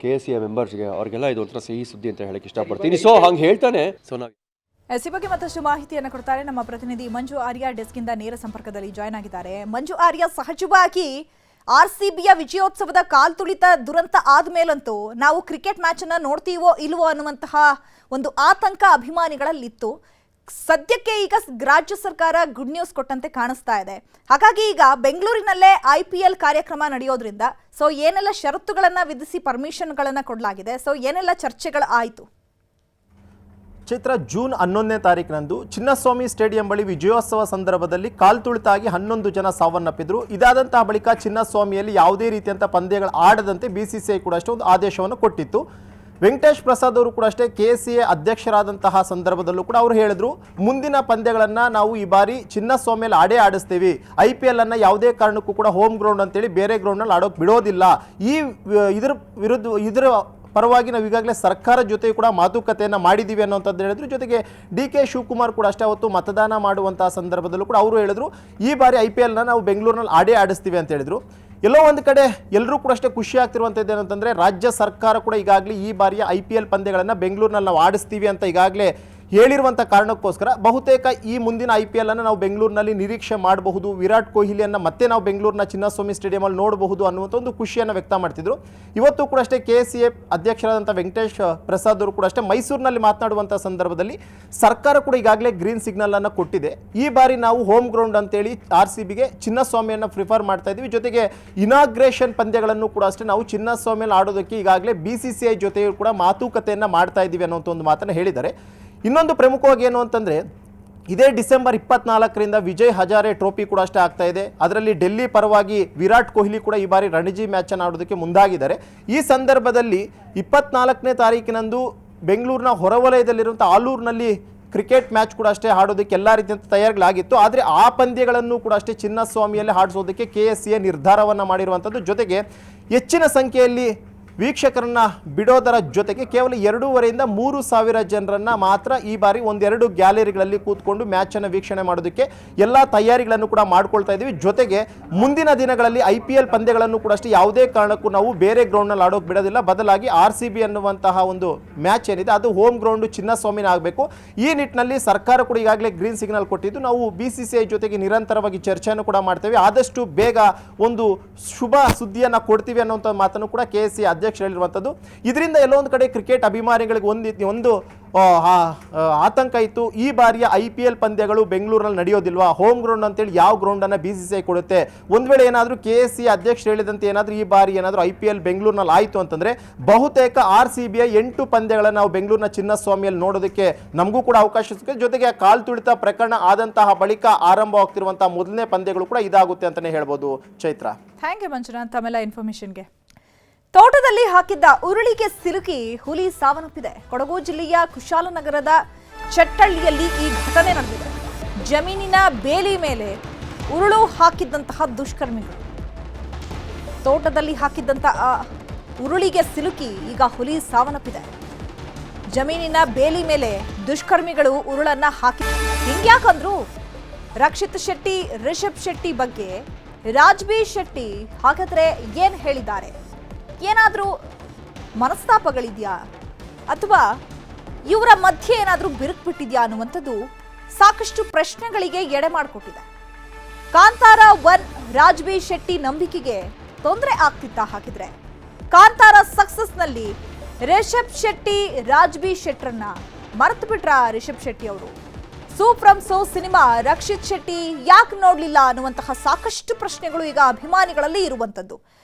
KSCA ಮೆಂಬರ್ಸ್ಗೆ, ಅವ್ರಿಗೆಲ್ಲ ಇದು ಒಂಥರ ಸಿಹಿ ಸುದ್ದಿ ಅಂತ ಹೇಳೋಕ್ಕೆ ಇಷ್ಟಪಡ್ತೀನಿ. ಸೊ ಹಂಗೆ ಹೇಳ್ತಾನೆ. ಸೊ ನಾವು ಈ ಬಗ್ಗೆ ಮತ್ತಷ್ಟು ಮಾಹಿತಿಯನ್ನು ಕೊಡ್ತಾರೆ ನಮ್ಮ ಪ್ರತಿನಿಧಿ ಮಂಜು ಆರ್ಯ. ಡೆಸ್ಕಿಂದ ನೇರ ಸಂಪರ್ಕದಲ್ಲಿ ಜಾಯ್ನ್ ಆಗಿದ್ದಾರೆ. ಮಂಜು ಆರ್ಯ, ಸಹಜವಾಗಿ RCBಯ ವಿಜಯೋತ್ಸವದ ಕಾಲ್ತುಳಿತ ದುರಂತ ಆದ್ಮೇಲಂತೂ ನಾವು ಕ್ರಿಕೆಟ್ ಮ್ಯಾಚ್ ಅನ್ನ ನೋಡ್ತೀವೋ ಇಲ್ವೋ ಅನ್ನುವಂತಹ ಒಂದು ಆತಂಕ ಅಭಿಮಾನಿಗಳಲ್ಲಿತ್ತು. ಸದ್ಯಕ್ಕೆ ಈಗ ರಾಜ್ಯ ಸರ್ಕಾರ ಗುಡ್ ನ್ಯೂಸ್ ಕೊಟ್ಟಂತೆ ಕಾಣಿಸ್ತಾ ಇದೆ. ಹಾಗಾಗಿ ಈಗ ಬೆಂಗಳೂರಿನಲ್ಲೇ IPL ಕಾರ್ಯಕ್ರಮ ನಡೆಯೋದ್ರಿಂದ ಸೊ ಏನೆಲ್ಲ ಷರತ್ತುಗಳನ್ನ ವಿಧಿಸಿ ಪರ್ಮಿಷನ್ಗಳನ್ನ ಕೊಡಲಾಗಿದೆ, ಸೊ ಏನೆಲ್ಲ ಚರ್ಚೆಗಳು ಆಯಿತು? ಚೈತ್ರ, ಜೂನ್ 11ನೇ ತಾರೀಕಿನಂದು ಚಿನ್ನಸ್ವಾಮಿ ಸ್ಟೇಡಿಯಂ ಬಳಿ ವಿಜಯೋತ್ಸವ ಸಂದರ್ಭದಲ್ಲಿ ಕಾಲ್ತುಳಿತಾಗಿ 11 ಜನ ಸಾವನ್ನಪ್ಪಿದ್ರು. ಇದಾದಂತಹ ಬಳಿಕ ಚಿನ್ನಸ್ವಾಮಿಯಲ್ಲಿ ಯಾವುದೇ ರೀತಿಯಂಥ ಪಂದ್ಯಗಳು ಆಡದಂತೆ BCCI ಕೂಡ ಅಷ್ಟೇ ಒಂದು ಆದೇಶವನ್ನು ಕೊಟ್ಟಿತ್ತು. ವೆಂಕಟೇಶ್ ಪ್ರಸಾದ್ ಅವರು ಕೂಡ ಅಷ್ಟೇ KSCA ಅಧ್ಯಕ್ಷರಾದಂತಹ ಸಂದರ್ಭದಲ್ಲೂ ಕೂಡ ಅವರು ಹೇಳಿದ್ರು, ಮುಂದಿನ ಪಂದ್ಯಗಳನ್ನು ನಾವು ಈ ಬಾರಿ ಚಿನ್ನಸ್ವಾಮಿಯಲ್ಲಿ ಆಡಿಸ್ತೀವಿ. IPL ಅನ್ನು ಯಾವುದೇ ಕಾರಣಕ್ಕೂ ಕೂಡ ಹೋಮ್ ಗ್ರೌಂಡ್ ಅಂತೇಳಿ ಬೇರೆ ಗ್ರೌಂಡ್ನಲ್ಲಿ ಆಡೋಕೆ ಬಿಡೋದಿಲ್ಲ. ಇದರ ಪರವಾಗಿ ನಾವು ಈಗಾಗಲೇ ಸರ್ಕಾರ ಜೊತೆಯೂ ಕೂಡ ಮಾತುಕತೆಯನ್ನು ಮಾಡಿದ್ದೀವಿ ಅನ್ನೋಂಥದ್ದು ಹೇಳಿದ್ರು. ಜೊತೆಗೆ DK ಶಿವಕುಮಾರ್ ಕೂಡ ಅಷ್ಟೇ ಅವತ್ತು ಮತದಾನ ಮಾಡುವಂತಹ ಸಂದರ್ಭದಲ್ಲೂ ಕೂಡ ಅವರು ಹೇಳಿದ್ರು, ಈ ಬಾರಿ IPLನ ನಾವು ಬೆಂಗಳೂರಿನಲ್ಲಿ ಆಡಿಸ್ತೀವಿ ಅಂತ ಹೇಳಿದ್ರು. ಎಲ್ಲೋ ಒಂದು ಕಡೆ ಎಲ್ಲರೂ ಕೂಡ ಅಷ್ಟೇ ಖುಷಿ ಆಗ್ತಿರುವಂಥದ್ದು ಏನಂತಂದರೆ, ರಾಜ್ಯ ಸರ್ಕಾರ ಕೂಡ ಈಗಾಗಲೇ ಈ ಬಾರಿಯ IPL ಪಂದ್ಯಗಳನ್ನು ಬೆಂಗಳೂರಿನಲ್ಲಿ ನಾವು ಆಡಿಸ್ತೀವಿ ಅಂತ ಈಗಾಗಲೇ ಹೇಳಿರುವಂಥ ಕಾರಣಕ್ಕೋಸ್ಕರ ಬಹುತೇಕ ಈ ಮುಂದಿನ IPL ಅನ್ನು ನಾವು ಬೆಂಗಳೂರಿನಲ್ಲಿ ನಿರೀಕ್ಷೆ ಮಾಡಬಹುದು. ವಿರಾಟ್ ಕೊಹ್ಲಿಯನ್ನು ಮತ್ತೆ ನಾವು ಬೆಂಗಳೂರಿನ ಚಿನ್ನಸ್ವಾಮಿ ಸ್ಟೇಡಿಯಮಲ್ಲಿ ನೋಡಬಹುದು ಅನ್ನುವಂಥ ಒಂದು ಖುಷಿಯನ್ನು ವ್ಯಕ್ತ ಮಾಡ್ತಿದ್ರು. ಇವತ್ತು ಕೂಡ ಅಷ್ಟೇ KSCA ಅಧ್ಯಕ್ಷರಾದಂಥ ವೆಂಕಟೇಶ್ ಪ್ರಸಾದ್ ಅವರು ಕೂಡ ಅಷ್ಟೇ ಮೈಸೂರಿನಲ್ಲಿ ಮಾತನಾಡುವಂಥ ಸಂದರ್ಭದಲ್ಲಿ ಸರ್ಕಾರ ಕೂಡ ಈಗಾಗಲೇ ಗ್ರೀನ್ ಸಿಗ್ನಲ್ ಅನ್ನು ಕೊಟ್ಟಿದೆ. ಈ ಬಾರಿ ನಾವು ಹೋಮ್ ಗ್ರೌಂಡ್ ಅಂತೇಳಿ RCBಗೆ ಚಿನ್ನಸ್ವಾಮಿಯನ್ನು ಪ್ರಿಫರ್ ಮಾಡ್ತಾ ಇದ್ದೀವಿ. ಜೊತೆಗೆ ಇನಾಗ್ರೇಷನ್ ಪಂದ್ಯಗಳನ್ನು ಕೂಡ ಅಷ್ಟೇ ನಾವು ಚಿನ್ನಸ್ವಾಮಿಯಲ್ಲಿ ಆಡೋದಕ್ಕೆ ಈಗಾಗಲೇ BCCI ಜೊತೆಯೂ ಕೂಡ ಮಾತುಕತೆಯನ್ನು ಮಾಡ್ತಾ ಇದ್ದೀವಿ ಅನ್ನೋಂಥ ಒಂದು ಮಾತನ್ನು ಹೇಳಿದ್ದಾರೆ. ಇನ್ನೊಂದು ಪ್ರಮುಖವಾಗಿ ಏನು ಅಂತಂದರೆ, ಇದೇ ಡಿಸೆಂಬರ್ 24ರಿಂದ ವಿಜಯ್ ಹಜಾರೆ ಟ್ರೋಫಿ ಕೂಡ ಅಷ್ಟೇ ಆಗ್ತಾ ಇದೆ. ಅದರಲ್ಲಿ ಡೆಲ್ಲಿ ಪರವಾಗಿ ವಿರಾಟ್ ಕೊಹ್ಲಿ ಕೂಡ ಈ ಬಾರಿ ರಣಜಿ ಮ್ಯಾಚನ್ನು ಆಡೋದಕ್ಕೆ ಮುಂದಾಗಿದ್ದಾರೆ. ಈ ಸಂದರ್ಭದಲ್ಲಿ 24ನೇ ತಾರೀಕಿನಂದು ಬೆಂಗಳೂರಿನ ಹೊರವಲಯದಲ್ಲಿರುವಂಥ ಆಲೂರಿನಲ್ಲಿ ಕ್ರಿಕೆಟ್ ಮ್ಯಾಚ್ ಕೂಡ ಅಷ್ಟೇ ಆಡೋದಕ್ಕೆ ಎಲ್ಲ ರೀತಿಯಂಥ ತಯಾರಿಗಳಾಗಿತ್ತು. ಆದರೆ ಆ ಪಂದ್ಯಗಳನ್ನು ಕೂಡ ಅಷ್ಟೇ ಚಿನ್ನಸ್ವಾಮಿಯಲ್ಲಿ ಆಡಿಸೋದಕ್ಕೆ KSCA ನಿರ್ಧಾರವನ್ನು ಮಾಡಿರುವಂಥದ್ದು. ಜೊತೆಗೆ ಹೆಚ್ಚಿನ ಸಂಖ್ಯೆಯಲ್ಲಿ ವೀಕ್ಷಕರನ್ನ ಬಿಡೋದರ ಜೊತೆಗೆ ಕೇವಲ 2,500ರಿಂದ 3,000 ಜನರನ್ನು ಮಾತ್ರ ಈ ಬಾರಿ ಒಂದೆರಡು ಗ್ಯಾಲರಿಗಳಲ್ಲಿ ಕೂತ್ಕೊಂಡು ಮ್ಯಾಚನ್ನು ವೀಕ್ಷಣೆ ಮಾಡೋದಕ್ಕೆ ಎಲ್ಲ ತಯಾರಿಗಳನ್ನು ಕೂಡ ಮಾಡ್ಕೊಳ್ತಾ ಇದ್ದೀವಿ. ಜೊತೆಗೆ ಮುಂದಿನ ದಿನಗಳಲ್ಲಿ IPL ಪಂದ್ಯಗಳನ್ನು ಕೂಡ ಅಷ್ಟೇ ಯಾವುದೇ ಕಾರಣಕ್ಕೂ ನಾವು ಬೇರೆ ಗ್ರೌಂಡ್ನಲ್ಲಿ ಆಡೋಕೆ ಬಿಡೋದಿಲ್ಲ. ಬದಲಾಗಿ RCB ಅನ್ನುವಂತಹ ಒಂದು ಮ್ಯಾಚ್ ಏನಿದೆ ಅದು ಹೋಮ್ ಗ್ರೌಂಡು ಚಿನ್ನಸ್ವಾಮಿನ ಆಗಬೇಕು. ಈ ನಿಟ್ಟಿನಲ್ಲಿ ಸರ್ಕಾರ ಕೂಡ ಈಗಾಗಲೇ ಗ್ರೀನ್ ಸಿಗ್ನಲ್ ಕೊಟ್ಟಿದ್ದು, ನಾವು BCCI ಜೊತೆಗೆ ನಿರಂತರವಾಗಿ ಚರ್ಚೆಯನ್ನು ಕೂಡ ಮಾಡ್ತೇವೆ. ಆದಷ್ಟು ಬೇಗ ಒಂದು ಶುಭ ಸುದ್ದಿಯನ್ನು ಕೊಡ್ತೀವಿ ಅನ್ನೋಂಥ ಮಾತನ್ನು ಕೂಡ KSCA ಅಧ್ಯಕ್ಷರು ಹೇಳಿರುವಂಥದ್ದು. ಇದರಿಂದ ಎಲ್ಲೋ ಒಂದು ಕಡೆ ಕ್ರಿಕೆಟ್ ಅಭಿಮಾನಿಗಳಿಗೆ ಒಂದು ಆತಂಕ ಇತ್ತು. ಈ ಬಾರಿಯ IPL ಪಂದ್ಯಗಳು ಬೆಂಗಳೂರಿನಲ್ಲಿ ನಡೆಯೋದಿಲ್ವಾ, ಹೋಮ್ ಗ್ರೌಂಡ್ ಅಂತೇಳಿ ಯಾವ ಗ್ರೌಂಡನ್ನು BCCI ಕೊಡುತ್ತೆ, ಒಂದು ವೇಳೆ ಏನಾದರೂ KSCA ಅಧ್ಯಕ್ಷರು ಹೇಳಿದಂತೆ ಏನಾದರೂ ಈ ಬಾರಿ ಏನಾದರೂ IPL ಬೆಂಗಳೂರಿನಲ್ಲಿ ಆಯಿತು ಅಂತಂದರೆ ಬಹುತೇಕ RCBಯ 8 ಪಂದ್ಯಗಳನ್ನು ನಾವು ಬೆಂಗಳೂರಿನ ಚಿನ್ನಸ್ವಾಮಿಯಲ್ಲಿ ನೋಡೋದಕ್ಕೆ ನಮಗೂ ಕೂಡ ಅವಕಾಶ ಸಿಗುತ್ತೆ. ಜೊತೆಗೆ ಕಾಲ್ ತುಳಿತ ಪ್ರಕರಣ ಆದಂತಹ ಬಳಿಕ ಆರಂಭವಾಗ್ತಿರುವಂತಹ ಮೊದಲನೇ ಪಂದ್ಯಗಳು ಕೂಡ ಇದಾಗುತ್ತೆ ಅಂತಲೇ ಹೇಳ್ಬೋದು. ಚೈತ್ರ, ಥ್ಯಾಂಕ್ ಯು ಮಂಜುನಾಥ್ ತಮ್ಮೆಲ್ಲ ಇನ್ಫಾರ್ಮೇಶನ್ಗೆ. ತೋಟದಲ್ಲಿ ಹಾಕಿದ್ದ ಉರುಳಿಗೆ ಸಿಲುಕಿ ಹುಲಿ ಸಾವನ್ನಪ್ಪಿದೆ. ಕೊಡಗು ಜಿಲ್ಲೆಯ ಕುಶಾಲನಗರದ ಚಟ್ಟಳ್ಳಿಯಲ್ಲಿ ಈ ಘಟನೆ ನಡೆದಿದೆ. ಜಮೀನಿನ ಬೇಲಿ ಮೇಲೆ ಉರುಳು ಹಾಕಿದ್ದಂತಹ ದುಷ್ಕರ್ಮಿಗಳು ತೋಟದಲ್ಲಿ ಹಾಕಿದ್ದಂತಹ ಉರುಳಿಗೆ ಸಿಲುಕಿ ಈಗ ಹುಲಿ ಸಾವನ್ನಪ್ಪಿದೆ. ಜಮೀನಿನ ಬೇಲಿ ಮೇಲೆ ದುಷ್ಕರ್ಮಿಗಳು ಉರುಳನ್ನ ಹಾಕಿ ಹಿಂಗ್ಯಾಕಂದ್ರು ರಕ್ಷಿತ್ ಶೆಟ್ಟಿ, ರಿಷಬ್ ಶೆಟ್ಟಿ ಬಗ್ಗೆ ರಾಜ್ಬಿ ಶೆಟ್ಟಿ ಹಾಗಾದ್ರೆ ಏನ್ ಹೇಳಿದ್ದಾರೆ? ಏನಾದರೂ ಮನಸ್ತಾಪಗಳಿದೆಯಾ ಅಥವಾ ಇವರ ಮಧ್ಯೆ ಏನಾದರೂ ಬಿರುಕ್ಬಿಟ್ಟಿದೆಯಾ ಅನ್ನುವಂಥದ್ದು ಸಾಕಷ್ಟು ಪ್ರಶ್ನೆಗಳಿಗೆ ಎಡೆ ಮಾಡಿಕೊಟ್ಟಿದೆ. ಕಾಂತಾರ 1 ರಾಜ್ಬಿ ಶೆಟ್ಟಿ ನಂಬಿಕೆಗೆ ತೊಂದರೆ ಆಗ್ತಿತ್ತಾ? ಹಾಕಿದ್ರೆ ಕಾಂತಾರ ಸಕ್ಸಸ್ನಲ್ಲಿ ರಿಷಬ್ ಶೆಟ್ಟಿ, ರಾಜ್ಬಿ ಶೆಟ್ಟರನ್ನ ಮರೆತು ಬಿಟ್ರ ರಿಷಬ್ ಶೆಟ್ಟಿ ಅವರು? ಸೂ ಫ್ರಮ್ ಸೋ ಸಿನಿಮಾ ರಕ್ಷಿತ್ ಶೆಟ್ಟಿ ಯಾಕೆ ನೋಡ್ಲಿಲ್ಲ ಅನ್ನುವಂತಹ ಸಾಕಷ್ಟು ಪ್ರಶ್ನೆಗಳು ಈಗ ಅಭಿಮಾನಿಗಳಲ್ಲಿ ಇರುವಂಥದ್ದು.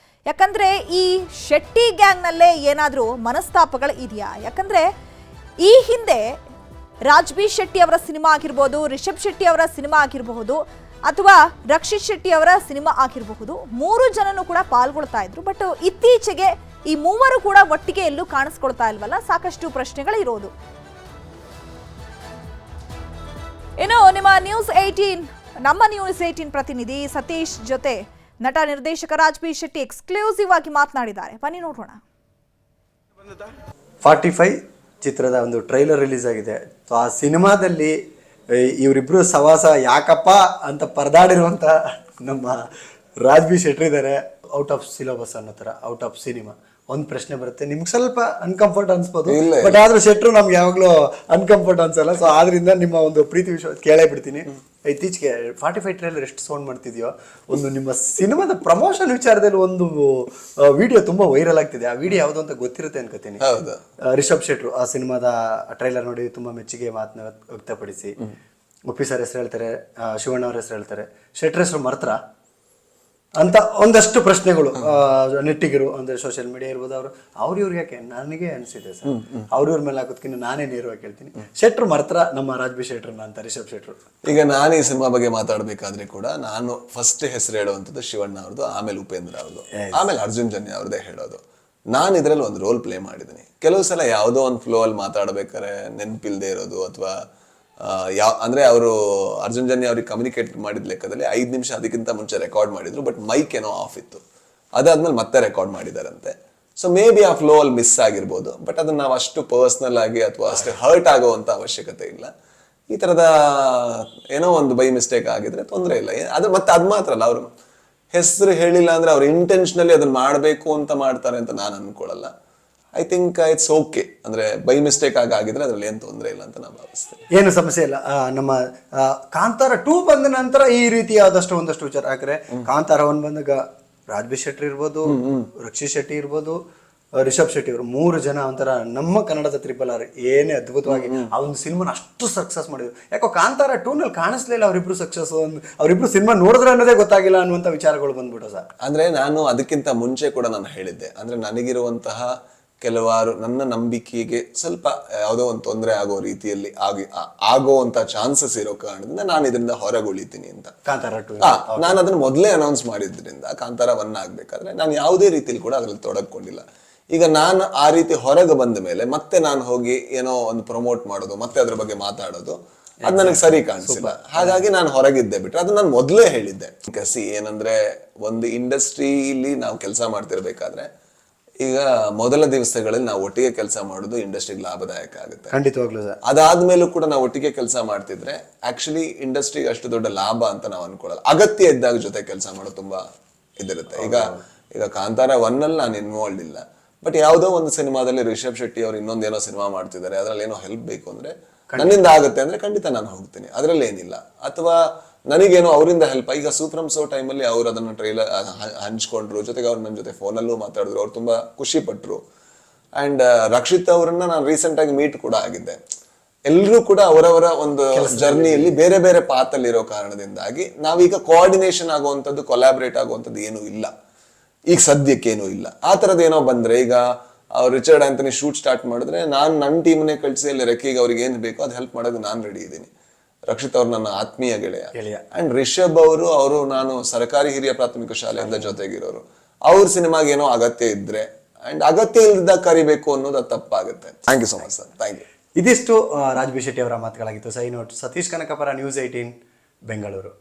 ಯಾಕಂದ್ರೆ ಈ ಶೆಟ್ಟಿ ಗ್ಯಾಂಗ್ನಲ್ಲೇ ಏನಾದರೂ ಮನಸ್ತಾಪಗಳು ಇದೆಯಾ? ಯಾಕಂದ್ರೆ ಈ ಹಿಂದೆ ರಾಜ್ಬಿ ಶೆಟ್ಟಿ ಅವರ ಸಿನಿಮಾ ಆಗಿರ್ಬೋದು, ರಿಷಬ್ ಶೆಟ್ಟಿ ಅವರ ಸಿನಿಮಾ ಆಗಿರಬಹುದು ಅಥವಾ ರಕ್ಷಿತ್ ಶೆಟ್ಟಿ ಅವರ ಸಿನಿಮಾ ಆಗಿರಬಹುದು, 3 ಜನನು ಕೂಡ ಪಾಲ್ಗೊಳ್ತಾ ಇದ್ರು. ಬಟ್ ಇತ್ತೀಚೆಗೆ ಈ ಮೂವರು ಕೂಡ ಒಟ್ಟಿಗೆ ಎಲ್ಲೂ ಕಾಣಿಸ್ಕೊಳ್ತಾ ಇಲ್ವಲ್ಲ, ಸಾಕಷ್ಟು ಪ್ರಶ್ನೆಗಳು ಇರೋದು. ಇನ್ನು ನಮ್ಮ ನ್ಯೂಸ್ 18 ಪ್ರತಿನಿಧಿ ಸತೀಶ್ ಜೊತೆ ನಟ ನಿರ್ದೇಶಕ ರಾಜ್ಬಿ ಶೆಟ್ಟಿ ಎಕ್ಸ್ಕ್ಲೂಸಿವ್ ಆಗಿ ಮಾತನಾಡಿದ್ದಾರೆ. ಬನ್ನಿ ನೋಡೋಣ. 45 ಚಿತ್ರದ ಒಂದು ಟ್ರೈಲರ್ ರಿಲೀಸ್ ಆಗಿದೆ. ಸೊ ಆ ಸಿನಿಮಾದಲ್ಲಿ ಇವರಿಬ್ರು ಸವಾಸ ಯಾಕಪ್ಪ ಅಂತ ಪರದಾಡಿರುವಂತ ನಮ್ಮ ರಾಜ್ಬಿ ಶೆಟ್ಟಿ ಇದ್ದಾರೆ. ಔಟ್ ಆಫ್ ಸಿಲೆಬಸ್ ಅನ್ನೋ ತರ, ಔಟ್ ಆಫ್ ಸಿನಿಮಾ. ಒಂದು ಪ್ರಶ್ನೆ ಬರುತ್ತೆ, ನಿಮ್ಗೆ ಸ್ವಲ್ಪ ಅನ್ಕಂಫರ್ಟ್ ಅನ್ಸ್ಬೋದು, ಬಟ್ ಆದ್ರೂ ಶೆಟ್ರು ನಮ್ಗೆ ಯಾವಾಗ್ಲೂ ಅನ್ಕಂಫರ್ಟ್ ಅನ್ಸಲ್ಲ. ಸೊ ಆದ್ರಿಂದ ನಿಮ್ಮ ಒಂದು ಪ್ರೀತಿ ವಿಶ್ವಾಸ ಕೇಳೇ ಬಿಡ್ತೀನಿ. ಇತ್ತೀಚೆಗೆ 45 ಟ್ರೈಲರ್ ಎಷ್ಟು ಸೌಂಡ್ ಮಾಡ್ತಿದ್ಯೋ, ಒಂದು ನಿಮ್ಮ ಸಿನಿಮಾದ ಪ್ರಮೋಷನ್ ವಿಚಾರದಲ್ಲಿ ಒಂದು ವಿಡಿಯೋ ತುಂಬಾ ವೈರಲ್ ಆಗ್ತಿದೆ. ಆ ವಿಡಿಯೋ ಯಾವುದು ಅಂತ ಗೊತ್ತಿರುತ್ತೆ ಅನ್ಕೋತೀನಿ. ರಿಷಬ್ ಶೆಟ್ರು ಆ ಸಿನಿಮಾದ ಟ್ರೈಲರ್ ನೋಡಿ ತುಂಬಾ ಮೆಚ್ಚುಗೆ ಮಾತನ್ನ ವ್ಯಕ್ತಪಡಿಸಿ, ಉಪ್ಪಿ ಸರ್ ಹೆಸರು ಹೇಳ್ತಾರೆ, ಶಿವಣ್ಣ ಅವ್ರ ಹೆಸರು ಹೇಳ್ತಾರೆ, ಶೆಟ್ರ್ ಹೆಸರು ಮರ್ತ್ರ ಅಂತ ಒಂದಷ್ಟು ಪ್ರಶ್ನೆಗಳು ನೆಟ್ಟಿಗಿರು ಅಂದ್ರೆ ಸೋಷಿಯಲ್ ಮೀಡಿಯಾ ಇರ್ಬೋದು. ಅವ್ರಿವ್ರಿಗೆ ಯಾಕೆ ನನಗೆ ಅನಿಸಿದೆ ಸರ್, ಅವ್ರಿವ್ರ ಮೇಲೆ ಹಾಕೋದಕ್ಕಿಂತ ನಾನೇ ನೇರವಾಗಿ ಕೇಳ್ತೀನಿ, ಶೆಟ್ರು ಮರ್ತ್ರ ನಮ್ಮ ರಾಜ್ಬಿ ಶೆಟ್ರನ್ನ ಅಂತ ರಿಷಬ್ ಶೆಟ್ರು. ಈಗ ನಾನು ಈ ಸಿನಿಮಾ ಬಗ್ಗೆ ಮಾತಾಡ್ಬೇಕಾದ್ರೆ ಕೂಡ ನಾನು ಫಸ್ಟ್ ಹೆಸರು ಹೇಳುವಂಥದ್ದು ಶಿವಣ್ಣ ಅವ್ರದ್ದು, ಆಮೇಲೆ ಉಪೇಂದ್ರ ಅವ್ರದ್ದು, ಆಮೇಲೆ ಅರ್ಜುನ್ ಜನ್ಯ ಅವ್ರದ್ದೇ ಹೇಳೋದು. ನಾನು ಇದರಲ್ಲಿ ಒಂದು ರೋಲ್ ಪ್ಲೇ ಮಾಡಿದ್ದೀನಿ. ಕೆಲವು ಸಲ ಯಾವುದೋ ಒಂದು ಫ್ಲೋ ಅಲ್ಲಿ ಮಾತಾಡ್ಬೇಕಾದ್ರೆ ನೆನಪಿಲ್ದೇ ಇರೋದು ಅಥವಾ ಅಂದ್ರೆ ಅವರು ಅರ್ಜುನ್ ಜನ್ಯ ಅವ್ರಿಗೆ ಕಮ್ಯುನಿಕೇಟ್ ಮಾಡಿದ ಲೆಕ್ಕದಲ್ಲಿ 5 ನಿಮಿಷ ಅದಕ್ಕಿಂತ ಮುಂಚೆ ರೆಕಾರ್ಡ್ ಮಾಡಿದ್ರು, ಬಟ್ ಮೈಕ್ ಏನೋ ಆಫ್ ಇತ್ತು. ಅದಾದ್ಮೇಲೆ ಮತ್ತೆ ರೆಕಾರ್ಡ್ ಮಾಡಿದಾರಂತೆ. ಸೊ ಮೇ ಬಿ ಆ ಫ್ಲೋ ಅಲ್ಲಿ ಮಿಸ್ ಆಗಿರ್ಬೋದು, ಬಟ್ ಅದನ್ನ ನಾವು ಅಷ್ಟು ಪರ್ಸನಲ್ ಆಗಿ ಅಥವಾ ಅಷ್ಟು ಹರ್ಟ್ ಆಗುವಂತ ಅವಶ್ಯಕತೆ ಇಲ್ಲ. ಈ ತರದ ಏನೋ ಒಂದು ಬೈ ಮಿಸ್ಟೇಕ್ ಆಗಿದ್ರೆ ತೊಂದರೆ ಇಲ್ಲ. ಅದು ಮತ್ತೆ ಅದ್ ಮಾತ್ರ ಅಲ್ಲ, ಅವ್ರು ಹೆಸರು ಹೇಳಿಲ್ಲ ಅಂದ್ರೆ ಅವ್ರು ಇಂಟೆನ್ಷನಲಿ ಅದನ್ನ ಮಾಡ್ಬೇಕು ಅಂತ ಮಾಡ್ತಾರೆ ಅಂತ ನಾನು ಅನ್ಕೊಳ್ಳಲ್ಲ. I think it's okay. ಅಂದ್ರೆ ಬೈ ಮಿಸ್ಟೇಕ್ ಆಗಿದ್ರೆ ಅದ್ರಲ್ಲಿ ಏನು ತೊಂದರೆ ಇಲ್ಲ ಅಂತ ನಾನು ಭಾವಿಸ್ತೇನೆ. ಏನು ಸಮಸ್ಯೆ ಇಲ್ಲ. ನಮ್ಮ ಕಾಂತಾರ 2 ಬಂದ ನಂತರ ಈ ರೀತಿಯಾದಷ್ಟು ಒಂದಷ್ಟು ವಿಚಾರ. ಯಾಕಂದ್ರೆ ಕಾಂತಾರ 1 ಬಂದಾಗ ರಾಜ್ಬಿ ಶೆಟ್ಟಿ ಇರ್ಬೋದು, ರಕ್ಷಿತ್ ಶೆಟ್ಟಿ ಇರ್ಬೋದು, ರಿಷಬ್ ಶೆಟ್ಟಿ ಅವರು 3 ಜನ ಒಂಥರ ನಮ್ಮ ಕನ್ನಡದ RRR ಏನೇ ಅದ್ಭುತವಾಗಿ ಆ ಒಂದು ಸಿನಿಮಾನ ಅಷ್ಟು ಸಕ್ಸಸ್ ಮಾಡಿದ್ರು. ಯಾಕೋ ಕಾಂತಾರ 2 ನಲ್ಲಿ ಕಾಣಿಸ್ಲಿಲ್ಲ ಅವರಿಬ್ರು ಸಕ್ಸಸ್, ಅವರಿಬ್ರು ಸಿನಿಮಾ ನೋಡಿದ್ರೆ ಅನ್ನೋದೇ ಗೊತ್ತಾಗಿಲ್ಲ ಅನ್ನುವಂತ ವಿಚಾರಗಳು ಬಂದ್ಬಿಟ್ಟು ಸರ್. ಅಂದ್ರೆ ನಾನು ಅದಕ್ಕಿಂತ ಮುಂಚೆ ಕೂಡ ನಾನು ಹೇಳಿದ್ದೆ, ಅಂದ್ರೆ ನನಗಿರುವಂತಹ ಕೆಲವಾರು ನನ್ನ ನಂಬಿಕೆಗೆ ಸ್ವಲ್ಪ ಯಾವುದೋ ಒಂದು ತೊಂದರೆ ಆಗೋ ರೀತಿಯಲ್ಲಿ ಆಗೋವಂತ ಚಾನ್ಸಸ್ ಇರೋ ಕಾರಣದಿಂದ ನಾನು ಇದರಿಂದ ಹೊರಗುಳಿತೀನಿ ಅಂತ. ಕಾಂತಾರ 2 ನಾನು ಅದನ್ನ ಮೊದಲೇ ಅನೌನ್ಸ್ ಮಾಡಿದ್ರಿಂದ ಕಾಂತಾರ 1 ಆಗ್ಬೇಕಾದ್ರೆ ನಾನು ಯಾವುದೇ ರೀತಿಯಲ್ಲಿ ಕೂಡ ಅದ್ರಲ್ಲಿ ತೊಡಗಿಕೊಂಡಿಲ್ಲ. ಈಗ ನಾನು ಆ ರೀತಿ ಹೊರಗೆ ಬಂದ ಮೇಲೆ ಮತ್ತೆ ನಾನು ಹೋಗಿ ಏನೋ ಒಂದು ಪ್ರಮೋಟ್ ಮಾಡೋದು, ಮತ್ತೆ ಅದ್ರ ಬಗ್ಗೆ ಮಾತಾಡೋದು, ಅದು ನನಗೆ ಸರಿ ಕಾಣಿಸಿಲ್ಲ. ಹಾಗಾಗಿ ನಾನು ಹೊರಗಿದ್ದೆ ಬಿಟ್ರೆ ಅದು ನಾನು ಮೊದಲೇ ಹೇಳಿದ್ದೆ. ಏನಂದ್ರೆ ಒಂದು ಇಂಡಸ್ಟ್ರಿಲಿ ನಾವು ಕೆಲಸ ಮಾಡ್ತಿರ್ಬೇಕಾದ್ರೆ ಈಗ ಮೊದಲ ದಿವಸಗಳಲ್ಲಿ ನಾವು ಒಟ್ಟಿಗೆ ಕೆಲಸ ಮಾಡೋದು ಇಂಡಸ್ಟ್ರಿಗೆ ಲಾಭದಾಯಕ ಆಗುತ್ತೆ. ಖಂಡಿತವಾಗ್ಲೂ ಸರ್. ಅದಾದ್ಮೇಲೂ ಕೂಡ ನಾವು ಒಟ್ಟಿಗೆ ಕೆಲಸ ಮಾಡ್ತಿದ್ರೆ ಆಕ್ಚುಲಿ ಇಂಡಸ್ಟ್ರಿಗೆ ಅಷ್ಟು ದೊಡ್ಡ ಲಾಭ ಅಂತ ನಾವು ಅನ್ಕೊಳ್ಳಲ್ಲ. ಅಗತ್ಯ ಇದ್ದಾಗ ಜೊತೆ ಕೆಲಸ ಮಾಡೋದು ತುಂಬಾ ಇದಿರುತ್ತೆ. ಈಗ ಕಾಂತಾರ 1 ಅಲ್ಲಿ ನಾನು ಇನ್ವಾಲ್ವ್ ಇಲ್ಲ, ಬಟ್ ಯಾವುದೋ ಒಂದು ಸಿನಿಮಾದಲ್ಲಿ ರಿಷಬ್ ಶೆಟ್ಟಿ ಅವರು ಇನ್ನೊಂದೇನೋ ಸಿನಿಮಾ ಮಾಡ್ತಿದ್ದಾರೆ, ಅದ್ರಲ್ಲಿ ಏನೋ ಹೆಲ್ಪ್ ಬೇಕು ಅಂದ್ರೆ ನನ್ನಿಂದ ಆಗುತ್ತೆ ಅಂದ್ರೆ ಖಂಡಿತ ನಾನು ಹೋಗ್ತೀನಿ, ಅದ್ರಲ್ಲಿ ಏನಿಲ್ಲ. ಅಥವಾ ನನಗೇನೋ ಅವರಿಂದ ಹೆಲ್ಪ್, ಈಗ ಸೂಪ್ರಮ್ ಶೋ ಟೈಮಲ್ಲಿ ಅವ್ರು ಅದನ್ನ ಟ್ರೈಲರ್ ಹಂಚ್ಕೊಂಡ್ರು, ಜೊತೆಗೆ ಅವ್ರು ನನ್ನ ಜೊತೆ ಫೋನಲ್ಲೂ ಮಾತಾಡಿದ್ರು, ಅವ್ರು ತುಂಬಾ ಖುಷಿ ಪಟ್ರು. ಅಂಡ್ ರಕ್ಷಿತ್ ಅವರನ್ನ ನಾನು ರೀಸೆಂಟ್ ಆಗಿ ಮೀಟ್ ಕೂಡ ಆಗಿದ್ದೆ. ಎಲ್ಲರೂ ಕೂಡ ಅವರವರ ಒಂದು ಜರ್ನಿಯಲ್ಲಿ ಬೇರೆ ಬೇರೆ ಪಾತಲ್ಲಿ ಇರೋ ಕಾರಣದಿಂದಾಗಿ ನಾವೀಗ ಕೋಆರ್ಡಿನೇಷನ್ ಆಗುವಂಥದ್ದು, ಕೊಲಾಬ್ರೇಟ್ ಆಗುವಂಥದ್ದು ಏನೂ ಇಲ್ಲ ಈಗ ಸದ್ಯಕ್ಕೇನೂ ಇಲ್ಲ. ಆ ಥರದ್ದು ಏನೋ ಬಂದ್ರೆ, ಈಗ ರಿಚರ್ಡ್ ಆಂಥನಿ ಶೂಟ್ ಸ್ಟಾರ್ಟ್ ಮಾಡಿದ್ರೆ ನಾನು ನನ್ನ ಟೀಮ್ನೇ ಕಳಿಸಿ ಅಲ್ಲಿ ರೆಕ್ಕಿಗೆ ಅವ್ರಿಗೆ ಏನು ಬೇಕೋ ಅದು ಹೆಲ್ಪ್ ಮಾಡೋದು ನಾನು ರೆಡಿ ಇದ್ದೀನಿ. ರಕ್ಷಿತ್ ಅವ್ರು ನನ್ನ ಆತ್ಮೀಯ ಗೆಳೆಯ. ಅಂಡ್ ರಿಷಬ್ ಅವರು ನಾನು ಸರ್ಕಾರಿ ಹಿರಿಯ ಪ್ರಾಥಮಿಕ ಶಾಲೆಯಿಂದ ಜೊತೆಗಿರೋರು. ಅವ್ರ ಸಿನಿಮಾಗೆ ಏನೋ ಅಗತ್ಯ ಇದ್ರೆ ಅಂಡ್ ಅಗತ್ಯ ಇಲ್ದಾಗ ಕರಿಬೇಕು ಅನ್ನೋದು ತಪ್ಪಾಗುತ್ತೆ. Thank you so much sir, thank you. ಇದಿಷ್ಟು ರಾಜ್ ಬಿ ಶೆಟ್ಟಿ ಅವರ ಮಾತುಗಳಾಗಿತ್ತು. ಸೈ ನೋಟ್ ಸತೀಶ್ ಕನಕಪರ, ನ್ಯೂಸ್ 18 ಬೆಂಗಳೂರು.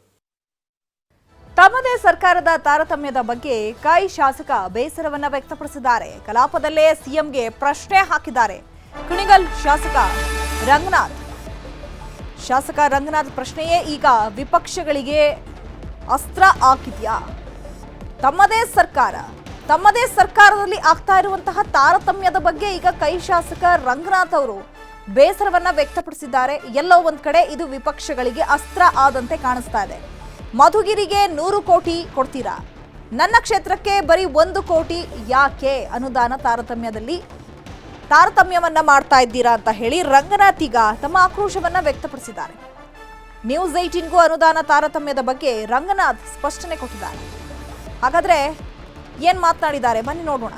ತಮ್ಮದೇ ಸರ್ಕಾರದ ತಾರತಮ್ಯದ ಬಗ್ಗೆ ಕೈ ಶಾಸಕ ಬೇಸರವನ್ನ ವ್ಯಕ್ತಪಡಿಸಿದ್ದಾರೆ. ಕಲಾಪದಲ್ಲೇ ಸಿಎಂಗೆ ಪ್ರಶ್ನೆ ಹಾಕಿದ್ದಾರೆ ಕುಣಿಗಲ್ ಶಾಸಕ ರಂಗನಾಥ್ ಪ್ರಶ್ನೆಯೇ ಈಗ ವಿಪಕ್ಷಗಳಿಗೆ ಅಸ್ತ್ರ ಹಾಕಿದ್ಯಾ? ತಮ್ಮದೇ ಸರ್ಕಾರದಲ್ಲಿ ಆಗ್ತಾ ಇರುವಂತಹ ತಾರತಮ್ಯದ ಬಗ್ಗೆ ಈಗ ಕೈ ಶಾಸಕ ರಂಗನಾಥ್ ಅವರು ಬೇಸರವನ್ನ ವ್ಯಕ್ತಪಡಿಸಿದ್ದಾರೆ. ಎಲ್ಲೋ ಒಂದ್ ಕಡೆ ಇದು ವಿಪಕ್ಷಗಳಿಗೆ ಅಸ್ತ್ರ ಆದಂತೆ ಕಾಣಿಸ್ತಾ ಇದೆ. ಮಧುಗಿರಿಗೆ 100 ಕೋಟಿ ಕೊಡ್ತೀರಾ, ನನ್ನ ಕ್ಷೇತ್ರಕ್ಕೆ ಬರೀ 1 ಕೋಟಿ ಯಾಕೆ ಅನುದಾನ ತಾರತಮ್ಯವನ್ನ ಮಾಡ್ತಾ ಇದ್ದೀರಾ ಅಂತ ಹೇಳಿ ರಂಗನಾಥ್ ಈಗ ತಮ್ಮ ಆಕ್ರೋಶವನ್ನ ವ್ಯಕ್ತಪಡಿಸಿದ್ದಾರೆ. ನ್ಯೂಸ್ 18ಗೂ ಅನುದಾನ ತಾರತಮ್ಯದ ಬಗ್ಗೆ ರಂಗನಾಥ್ ಸ್ಪಷ್ಟನೆ ಕೊಟ್ಟಿದ್ದಾರೆ. ಹಾಗಾದ್ರೆ ಏನ್ ಮಾತನಾಡಿದ್ದಾರೆ ಬನ್ನಿ ನೋಡೋಣ.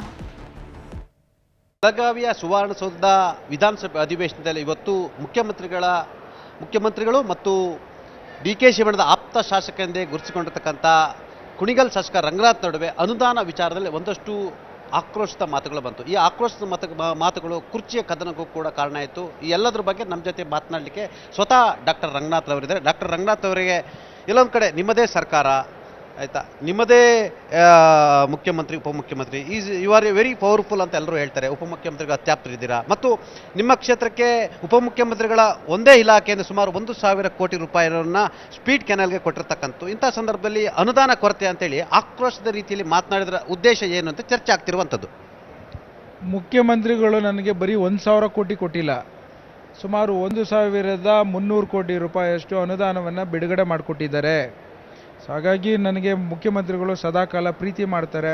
ಬೆಳಗಾವಿಯ ಸುವರ್ಣಸೌಧದ ವಿಧಾನಸಭೆ ಅಧಿವೇಶನದಲ್ಲಿ ಇವತ್ತು ಮುಖ್ಯಮಂತ್ರಿಗಳು ಮತ್ತು ಡಿ.ಕೆ. ಶಿವಣ್ಣದ ಆಪ್ತ ಶಾಸಕ ಎಂದೇ ಗುರುತಿಸಿಕೊಂಡಿರ್ತಕ್ಕಂಥ ಕುಣಿಗಲ್ ಶಾಸಕ ರಂಗನಾಥ್ ನಡುವೆ ಅನುದಾನ ವಿಚಾರದಲ್ಲಿ ಒಂದಷ್ಟು ಆಕ್ರೋಶದ ಮಾತುಗಳು ಬಂತು. ಈ ಆಕ್ರೋಶದ ಮಾತುಗಳು ಕುರ್ಚಿಯ ಕದನಕ್ಕೂ ಕೂಡ ಕಾರಣ ಆಯಿತು. ಈ ಎಲ್ಲದರ ಬಗ್ಗೆ ನಮ್ಮ ಜೊತೆ ಮಾತನಾಡಲಿಕ್ಕೆ ಸ್ವತಃ ಡಾಕ್ಟರ್ ರಂಗನಾಥ್ ಅವರಿದ್ದಾರೆ. ಡಾಕ್ಟರ್ ರಂಗನಾಥ್ ಅವರಿಗೆ ಎಲ್ಲೊಂದು ಕಡೆ ನಿಮ್ಮದೇ ಸರ್ಕಾರ ಆಯಿತಾ, ನಿಮ್ಮದೇ ಮುಖ್ಯಮಂತ್ರಿ ಉಪಮುಖ್ಯಮಂತ್ರಿ ಯು ಆರ್ ವೆರಿ ಪವರ್ಫುಲ್ ಅಂತ ಎಲ್ಲರೂ ಹೇಳ್ತಾರೆ. ಉಪಮುಖ್ಯಮಂತ್ರಿಗಳು ಅತ್ಯಾಪ್ತರಿದ್ದೀರಾ ಮತ್ತು ನಿಮ್ಮ ಕ್ಷೇತ್ರಕ್ಕೆ ಉಪಮುಖ್ಯಮಂತ್ರಿಗಳ ಒಂದೇ ಇಲಾಖೆಯಿಂದ ಸುಮಾರು 1,000 ಕೋಟಿ ರೂಪಾಯಿಯನ್ನು ಸ್ಪೀಡ್ ಕೆನಾಲ್ಗೆ ಕೊಟ್ಟಿರ್ತಕ್ಕಂಥ ಇಂಥ ಸಂದರ್ಭದಲ್ಲಿ ಅನುದಾನ ಕೊರತೆ ಅಂತೇಳಿ ಆಕ್ರೋಶದ ರೀತಿಯಲ್ಲಿ ಮಾತನಾಡಿದ್ರ ಉದ್ದೇಶ ಏನು ಅಂತ ಚರ್ಚೆ ಆಗ್ತಿರುವಂಥದ್ದು. ಮುಖ್ಯಮಂತ್ರಿಗಳು ನನಗೆ ಬರೀ 1,000 ಕೋಟಿ ಕೊಟ್ಟಿಲ್ಲ, ಸುಮಾರು 1,300 ಕೋಟಿ ರೂಪಾಯಿಯಷ್ಟು ಅನುದಾನವನ್ನು ಬಿಡುಗಡೆ ಮಾಡಿಕೊಟ್ಟಿದ್ದಾರೆ. ಸೊ ಹಾಗಾಗಿ ನನಗೆ ಮುಖ್ಯಮಂತ್ರಿಗಳು ಸದಾಕಾಲ ಪ್ರೀತಿ ಮಾಡ್ತಾರೆ,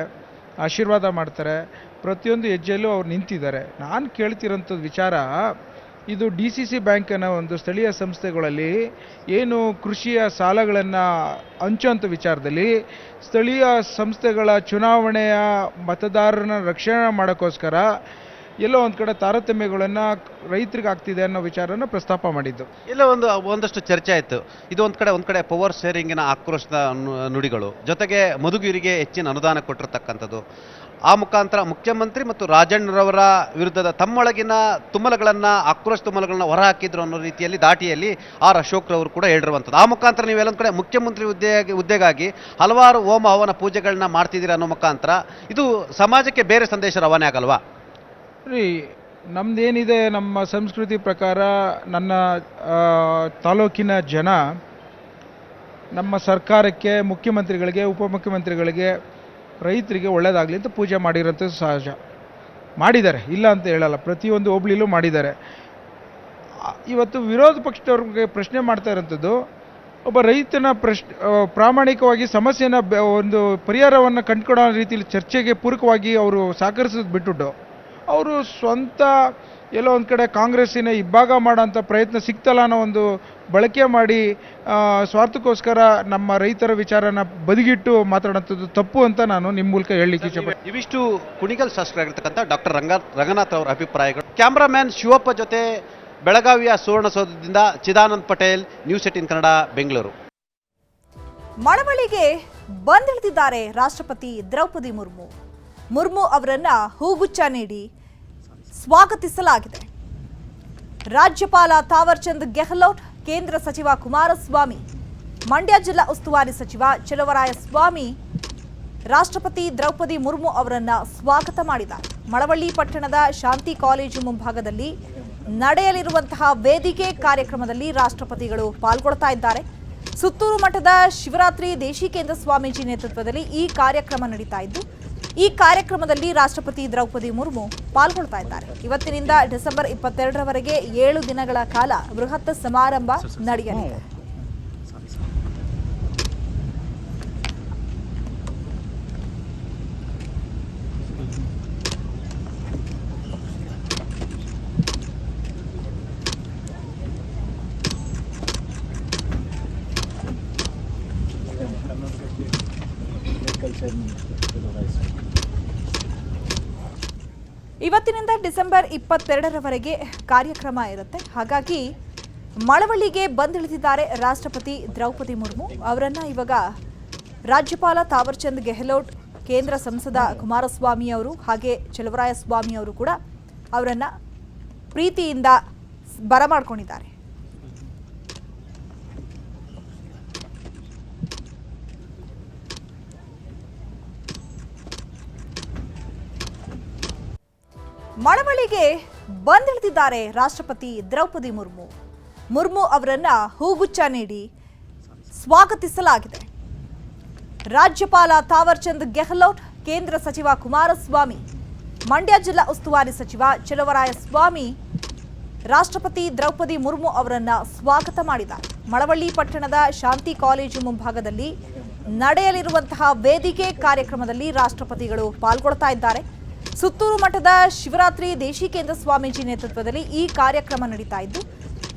ಆಶೀರ್ವಾದ ಮಾಡ್ತಾರೆ, ಪ್ರತಿಯೊಂದು ಹೆಜ್ಜೆಯಲ್ಲೂ ಅವ್ರು ನಿಂತಿದ್ದಾರೆ. ನಾನು ಕೇಳ್ತಿರೋಂಥದ್ದು ವಿಚಾರ, ಇದು DCC ಬ್ಯಾಂಕಿನ ಒಂದು ಸ್ಥಳೀಯ ಸಂಸ್ಥೆಗಳಲ್ಲಿ ಏನು ಕೃಷಿಯ ಸಾಲಗಳನ್ನು ಹಂಚುವಂಥ ವಿಚಾರದಲ್ಲಿ ಸ್ಥಳೀಯ ಸಂಸ್ಥೆಗಳ ಚುನಾವಣೆಯ ಮತದಾರರನ್ನ ರಕ್ಷಣೆ ಮಾಡೋಕ್ಕೋಸ್ಕರ ಎಲ್ಲೋ ಒಂದು ಕಡೆ ತಾರತಮ್ಯಗಳನ್ನು ರೈತರಿಗೆ ಆಗ್ತಿದೆ ಅನ್ನೋ ವಿಚಾರನ ಪ್ರಸ್ತಾಪ ಮಾಡಿದ್ದು. ಇಲ್ಲ ಒಂದಷ್ಟು ಚರ್ಚೆ ಆಯಿತು. ಇದು ಒಂದು ಕಡೆ ಪವರ್ ಶೇರಿಂಗಿನ ಆಕ್ರೋಶದ ನುಡಿಗಳು, ಜೊತೆಗೆ ಮಧುಗಿರಿಗೆ ಹೆಚ್ಚಿನ ಅನುದಾನ ಕೊಟ್ಟಿರ್ತಕ್ಕಂಥದ್ದು, ಆ ಮುಖಾಂತರ ಮುಖ್ಯಮಂತ್ರಿ ಮತ್ತು ರಾಜಣ್ಣರವರ ವಿರುದ್ಧದ ತಮ್ಮೊಳಗಿನ ತುಮಲಗಳನ್ನು ಆಕ್ರೋಶ ತುಮಲಗಳನ್ನು ಹೊರಹಾಕಿದ್ರು ಅನ್ನೋ ರೀತಿಯಲ್ಲಿ ದಾಟಿಯಲ್ಲಿ ಆರ್ ಅಶೋಕ್ರವರು ಕೂಡ ಹೇಳಿರುವಂಥದ್ದು. ಆ ಮುಖಾಂತರ ನೀವೆಲ್ಲೊಂದು ಕಡೆ ಮುಖ್ಯಮಂತ್ರಿ ಹುದ್ದೆಗಾಗಿ ಹಲವಾರು ಹೋಮ ಹವನ ಪೂಜೆಗಳನ್ನ ಮಾಡ್ತಿದ್ದೀರಾ ಅನ್ನೋ ಮುಖಾಂತರ ಇದು ಸಮಾಜಕ್ಕೆ ಬೇರೆ ಸಂದೇಶ ರವಾನೆ ಆಗಲ್ವಾ? ನಮ್ಮದೇನಿದೆ, ನಮ್ಮ ಸಂಸ್ಕೃತಿ ಪ್ರಕಾರ ನನ್ನ ತಾಲೂಕಿನ ಜನ ನಮ್ಮ ಸರ್ಕಾರಕ್ಕೆ, ಮುಖ್ಯಮಂತ್ರಿಗಳಿಗೆ, ಉಪಮುಖ್ಯಮಂತ್ರಿಗಳಿಗೆ, ರೈತರಿಗೆ ಒಳ್ಳೆಯದಾಗಲಿ ಅಂತ ಪೂಜೆ ಮಾಡಿರೋಂಥದ್ದು ಸಹಜ. ಮಾಡಿದ್ದಾರೆ, ಇಲ್ಲ ಅಂತ ಹೇಳಲ್ಲ, ಪ್ರತಿಯೊಂದು ಹೋಬಳಿಲೂ ಮಾಡಿದ್ದಾರೆ. ಇವತ್ತು ವಿರೋಧ ಪಕ್ಷದವ್ರಿಗೆ ಪ್ರಶ್ನೆ ಮಾಡ್ತಾ ಇರೋಂಥದ್ದು, ಒಬ್ಬ ರೈತನ ಪ್ರಾಮಾಣಿಕವಾಗಿ ಸಮಸ್ಯೆನ ಒಂದು ಪರಿಹಾರವನ್ನು ಕಂಡುಕೊಳ್ಳೋ ರೀತಿಯಲ್ಲಿ ಚರ್ಚೆಗೆ ಪೂರಕವಾಗಿ ಅವರು ಸಹಕರಿಸೋದು ಬಿಟ್ಟುಬಿಟ್ಟು ಅವರು ಸ್ವಂತ ಎಲ್ಲೋ ಒಂದು ಕಡೆ ಕಾಂಗ್ರೆಸ್ಸಿನ ಇಬ್ಬಾಗ ಮಾಡೋಂಥ ಪ್ರಯತ್ನ ಸಿಗ್ತಲ್ಲ ಅನ್ನೋ ಒಂದು ಬಳಕೆ ಮಾಡಿ ಸ್ವಾರ್ಥಕ್ಕೋಸ್ಕರ ನಮ್ಮ ರೈತರ ವಿಚಾರನ ಬದಿಗಿಟ್ಟು ಮಾತಾಡೋಂಥದ್ದು ತಪ್ಪು ಅಂತ ನಾನು ನಿಮ್ಮ ಮೂಲಕ ಹೇಳಲಿಕ್ಕೆ ಇಷ್ಟಪಡ್ತೀನಿ. ಇವಿಷ್ಟು ಕುಣಿಗಲ್ ಶಾಸಕರಾಗಿರ್ತಕ್ಕಂಥ ಡಾಕ್ಟರ್ ರಂಗನಾಥ್ ಅವರ ಅಭಿಪ್ರಾಯಗಳು. ಕ್ಯಾಮ್ರಾಮ್ಯಾನ್ ಶಿವಪ್ಪ ಜೊತೆ ಬೆಳಗಾವಿಯ ಸುವರ್ಣಸೌಧದಿಂದ ಚಿದಾನಂದ್ ಪಟೇಲ್, ನ್ಯೂಸ್ 18 ಕನ್ನಡ, ಬೆಂಗಳೂರು. ಮಳವಳ್ಳಿಗೆ ಬಂದಿಳಿದಿದ್ದಾರೆ ರಾಷ್ಟ್ರಪತಿ ದ್ರೌಪದಿ ಮುರ್ಮು ಅವರನ್ನ ಹೂಗುಚ್ಛ ನೀಡಿ ಸ್ವಾಗತಿಸಲಾಗಿದೆ. ರಾಜ್ಯಪಾಲ ತಾವರ್ಚಂದ್ ಗೆಹ್ಲೋಟ್, ಕೇಂದ್ರ ಸಚಿವ ಕುಮಾರಸ್ವಾಮಿ, ಮಂಡ್ಯ ಜಿಲ್ಲಾ ಉಸ್ತುವಾರಿ ಸಚಿವ ಚಲುವರಾಯಸ್ವಾಮಿ ರಾಷ್ಟ್ರಪತಿ ದ್ರೌಪದಿ ಮುರ್ಮು ಅವರನ್ನ ಸ್ವಾಗತ ಮಾಡಿದ್ದಾರೆ. ಮಳವಳ್ಳಿ ಪಟ್ಟಣದ ಶಾಂತಿ ಕಾಲೇಜು ಮುಂಭಾಗದಲ್ಲಿ ನಡೆಯಲಿರುವಂತಹ ವೇದಿಕೆ ಕಾರ್ಯಕ್ರಮದಲ್ಲಿ ರಾಷ್ಟ್ರಪತಿಗಳು ಪಾಲ್ಗೊಳ್ತಾ ಇದ್ದಾರೆ. ಸುತ್ತೂರು ಮಠದ ಶಿವರಾತ್ರಿ ದೇಶಿಕೇಂದ್ರ ಸ್ವಾಮೀಜಿ ನೇತೃತ್ವದಲ್ಲಿ ಈ ಕಾರ್ಯಕ್ರಮ ನಡೀತಾ ಇದ್ದು, ಈ ಕಾರ್ಯಕ್ರಮದಲ್ಲಿ ರಾಷ್ಟ್ರಪತಿ ದ್ರೌಪದಿ ಮುರ್ಮು ಪಾಲ್ಗೊಳ್ತಾ ಇದ್ದಾರೆ. ಇವತ್ತಿನಿಂದ ಡಿಸೆಂಬರ್ 22ರವರೆಗೆ 7 ದಿನಗಳ ಕಾಲ ಬೃಹತ್ ಸಮಾರಂಭ ನಡೆಯಲಿದೆ. ಇವತ್ತಿನಿಂದ ಡಿಸೆಂಬರ್ 22ರವರೆಗೆ ಕಾರ್ಯಕ್ರಮ ಇರುತ್ತೆ. ಹಾಗಾಗಿ ಮಳವಳ್ಳಿಗೆ ಬಂದಿಳಿದಿದ್ದಾರೆ ರಾಷ್ಟ್ರಪತಿ ದ್ರೌಪದಿ ಮುರ್ಮು ಅವರನ್ನ ಇವಾಗ ರಾಜ್ಯಪಾಲ ತಾವರ್ಚಂದ್ ಗೆಹ್ಲೋಟ್, ಕೇಂದ್ರ ಸಂಸದ ಕುಮಾರಸ್ವಾಮಿ ಅವರು ಹಾಗೆ ಚಲುವರಾಯಸ್ವಾಮಿ ಅವರು ಕೂಡ ಅವರನ್ನ ಪ್ರೀತಿಯಿಂದ ಬರಮಾಡ್ಕೊಂಡಿದ್ದಾರೆ. ಮಳವಳ್ಳಿಗೆ ಬಂದಿಳಿದಿದ್ದಾರೆ ರಾಷ್ಟ್ರಪತಿ ದ್ರೌಪದಿ ಮುರ್ಮು ಅವರನ್ನ ಹೂಗುಚ್ಛ ನೀಡಿ ಸ್ವಾಗತಿಸಲಾಗಿದೆ. ರಾಜ್ಯಪಾಲ ತಾವರ್ಚಂದ್ ಗೆಹ್ಲೋಟ್, ಕೇಂದ್ರ ಸಚಿವ ಕುಮಾರಸ್ವಾಮಿ, ಮಂಡ್ಯ ಜಿಲ್ಲಾ ಉಸ್ತುವಾರಿ ಸಚಿವ ಚಲುವರಾಯಸ್ವಾಮಿ ರಾಷ್ಟ್ರಪತಿ ದ್ರೌಪದಿ ಮುರ್ಮು ಅವರನ್ನ ಸ್ವಾಗತ ಮಾಡಿದ್ದಾರೆ. ಮಳವಳ್ಳಿ ಪಟ್ಟಣದ ಶಾಂತಿ ಕಾಲೇಜು ಮುಂಭಾಗದಲ್ಲಿ ನಡೆಯಲಿರುವಂತಹ ವೇದಿಕೆ ಕಾರ್ಯಕ್ರಮದಲ್ಲಿ ರಾಷ್ಟ್ರಪತಿಗಳು ಪಾಲ್ಗೊಳ್ತಾ ಇದ್ದಾರೆ. ಸುತ್ತೂರು ಮಠದ ಶಿವರಾತ್ರಿ ದೇಶಿಕೇಂದ್ರ ಸ್ವಾಮೀಜಿ ನೇತೃತ್ವದಲ್ಲಿ ಈ ಕಾರ್ಯಕ್ರಮ ನಡೀತಾ ಇದ್ದು,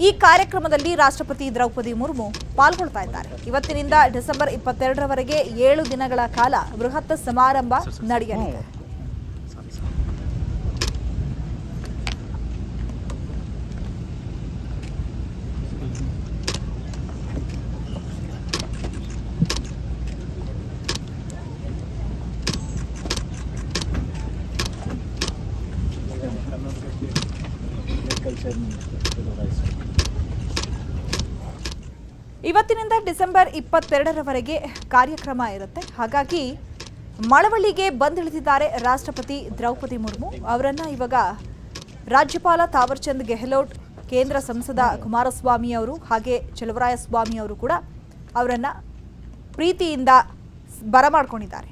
ಈ ಕಾರ್ಯಕ್ರಮದಲ್ಲಿ ರಾಷ್ಟ್ರಪತಿ ದ್ರೌಪದಿ ಮುರ್ಮು ಪಾಲ್ಗೊಳ್ತಾ ಇದ್ದಾರೆ. ಇವತ್ತಿನಿಂದ ಡಿಸೆಂಬರ್ 22ರವರೆಗೆ 7 ದಿನಗಳ ಕಾಲ ಬೃಹತ್ ಸಮಾರಂಭ ನಡೆಯಲಿದೆ. ಇವತ್ತಿನಿಂದ ಡಿಸೆಂಬರ್ 22ರವರೆಗೆ ಕಾರ್ಯಕ್ರಮ ಇರುತ್ತೆ. ಹಾಗಾಗಿ ಮಳವಳ್ಳಿಗೆ ಬಂದಿಳಿದಿದ್ದಾರೆ ರಾಷ್ಟ್ರಪತಿ ದ್ರೌಪದಿ ಮುರ್ಮು ಅವರನ್ನ ಇವಾಗ ರಾಜ್ಯಪಾಲ ತಾವರ್ಚಂದ್ ಗೆಹ್ಲೋಟ್, ಕೇಂದ್ರ ಸಂಸದ ಕುಮಾರಸ್ವಾಮಿ ಅವರು ಹಾಗೆ ಚಲುವರಾಯಸ್ವಾಮಿ ಅವರು ಕೂಡ ಅವರನ್ನ ಪ್ರೀತಿಯಿಂದ ಬರಮಾಡ್ಕೊಂಡಿದ್ದಾರೆ.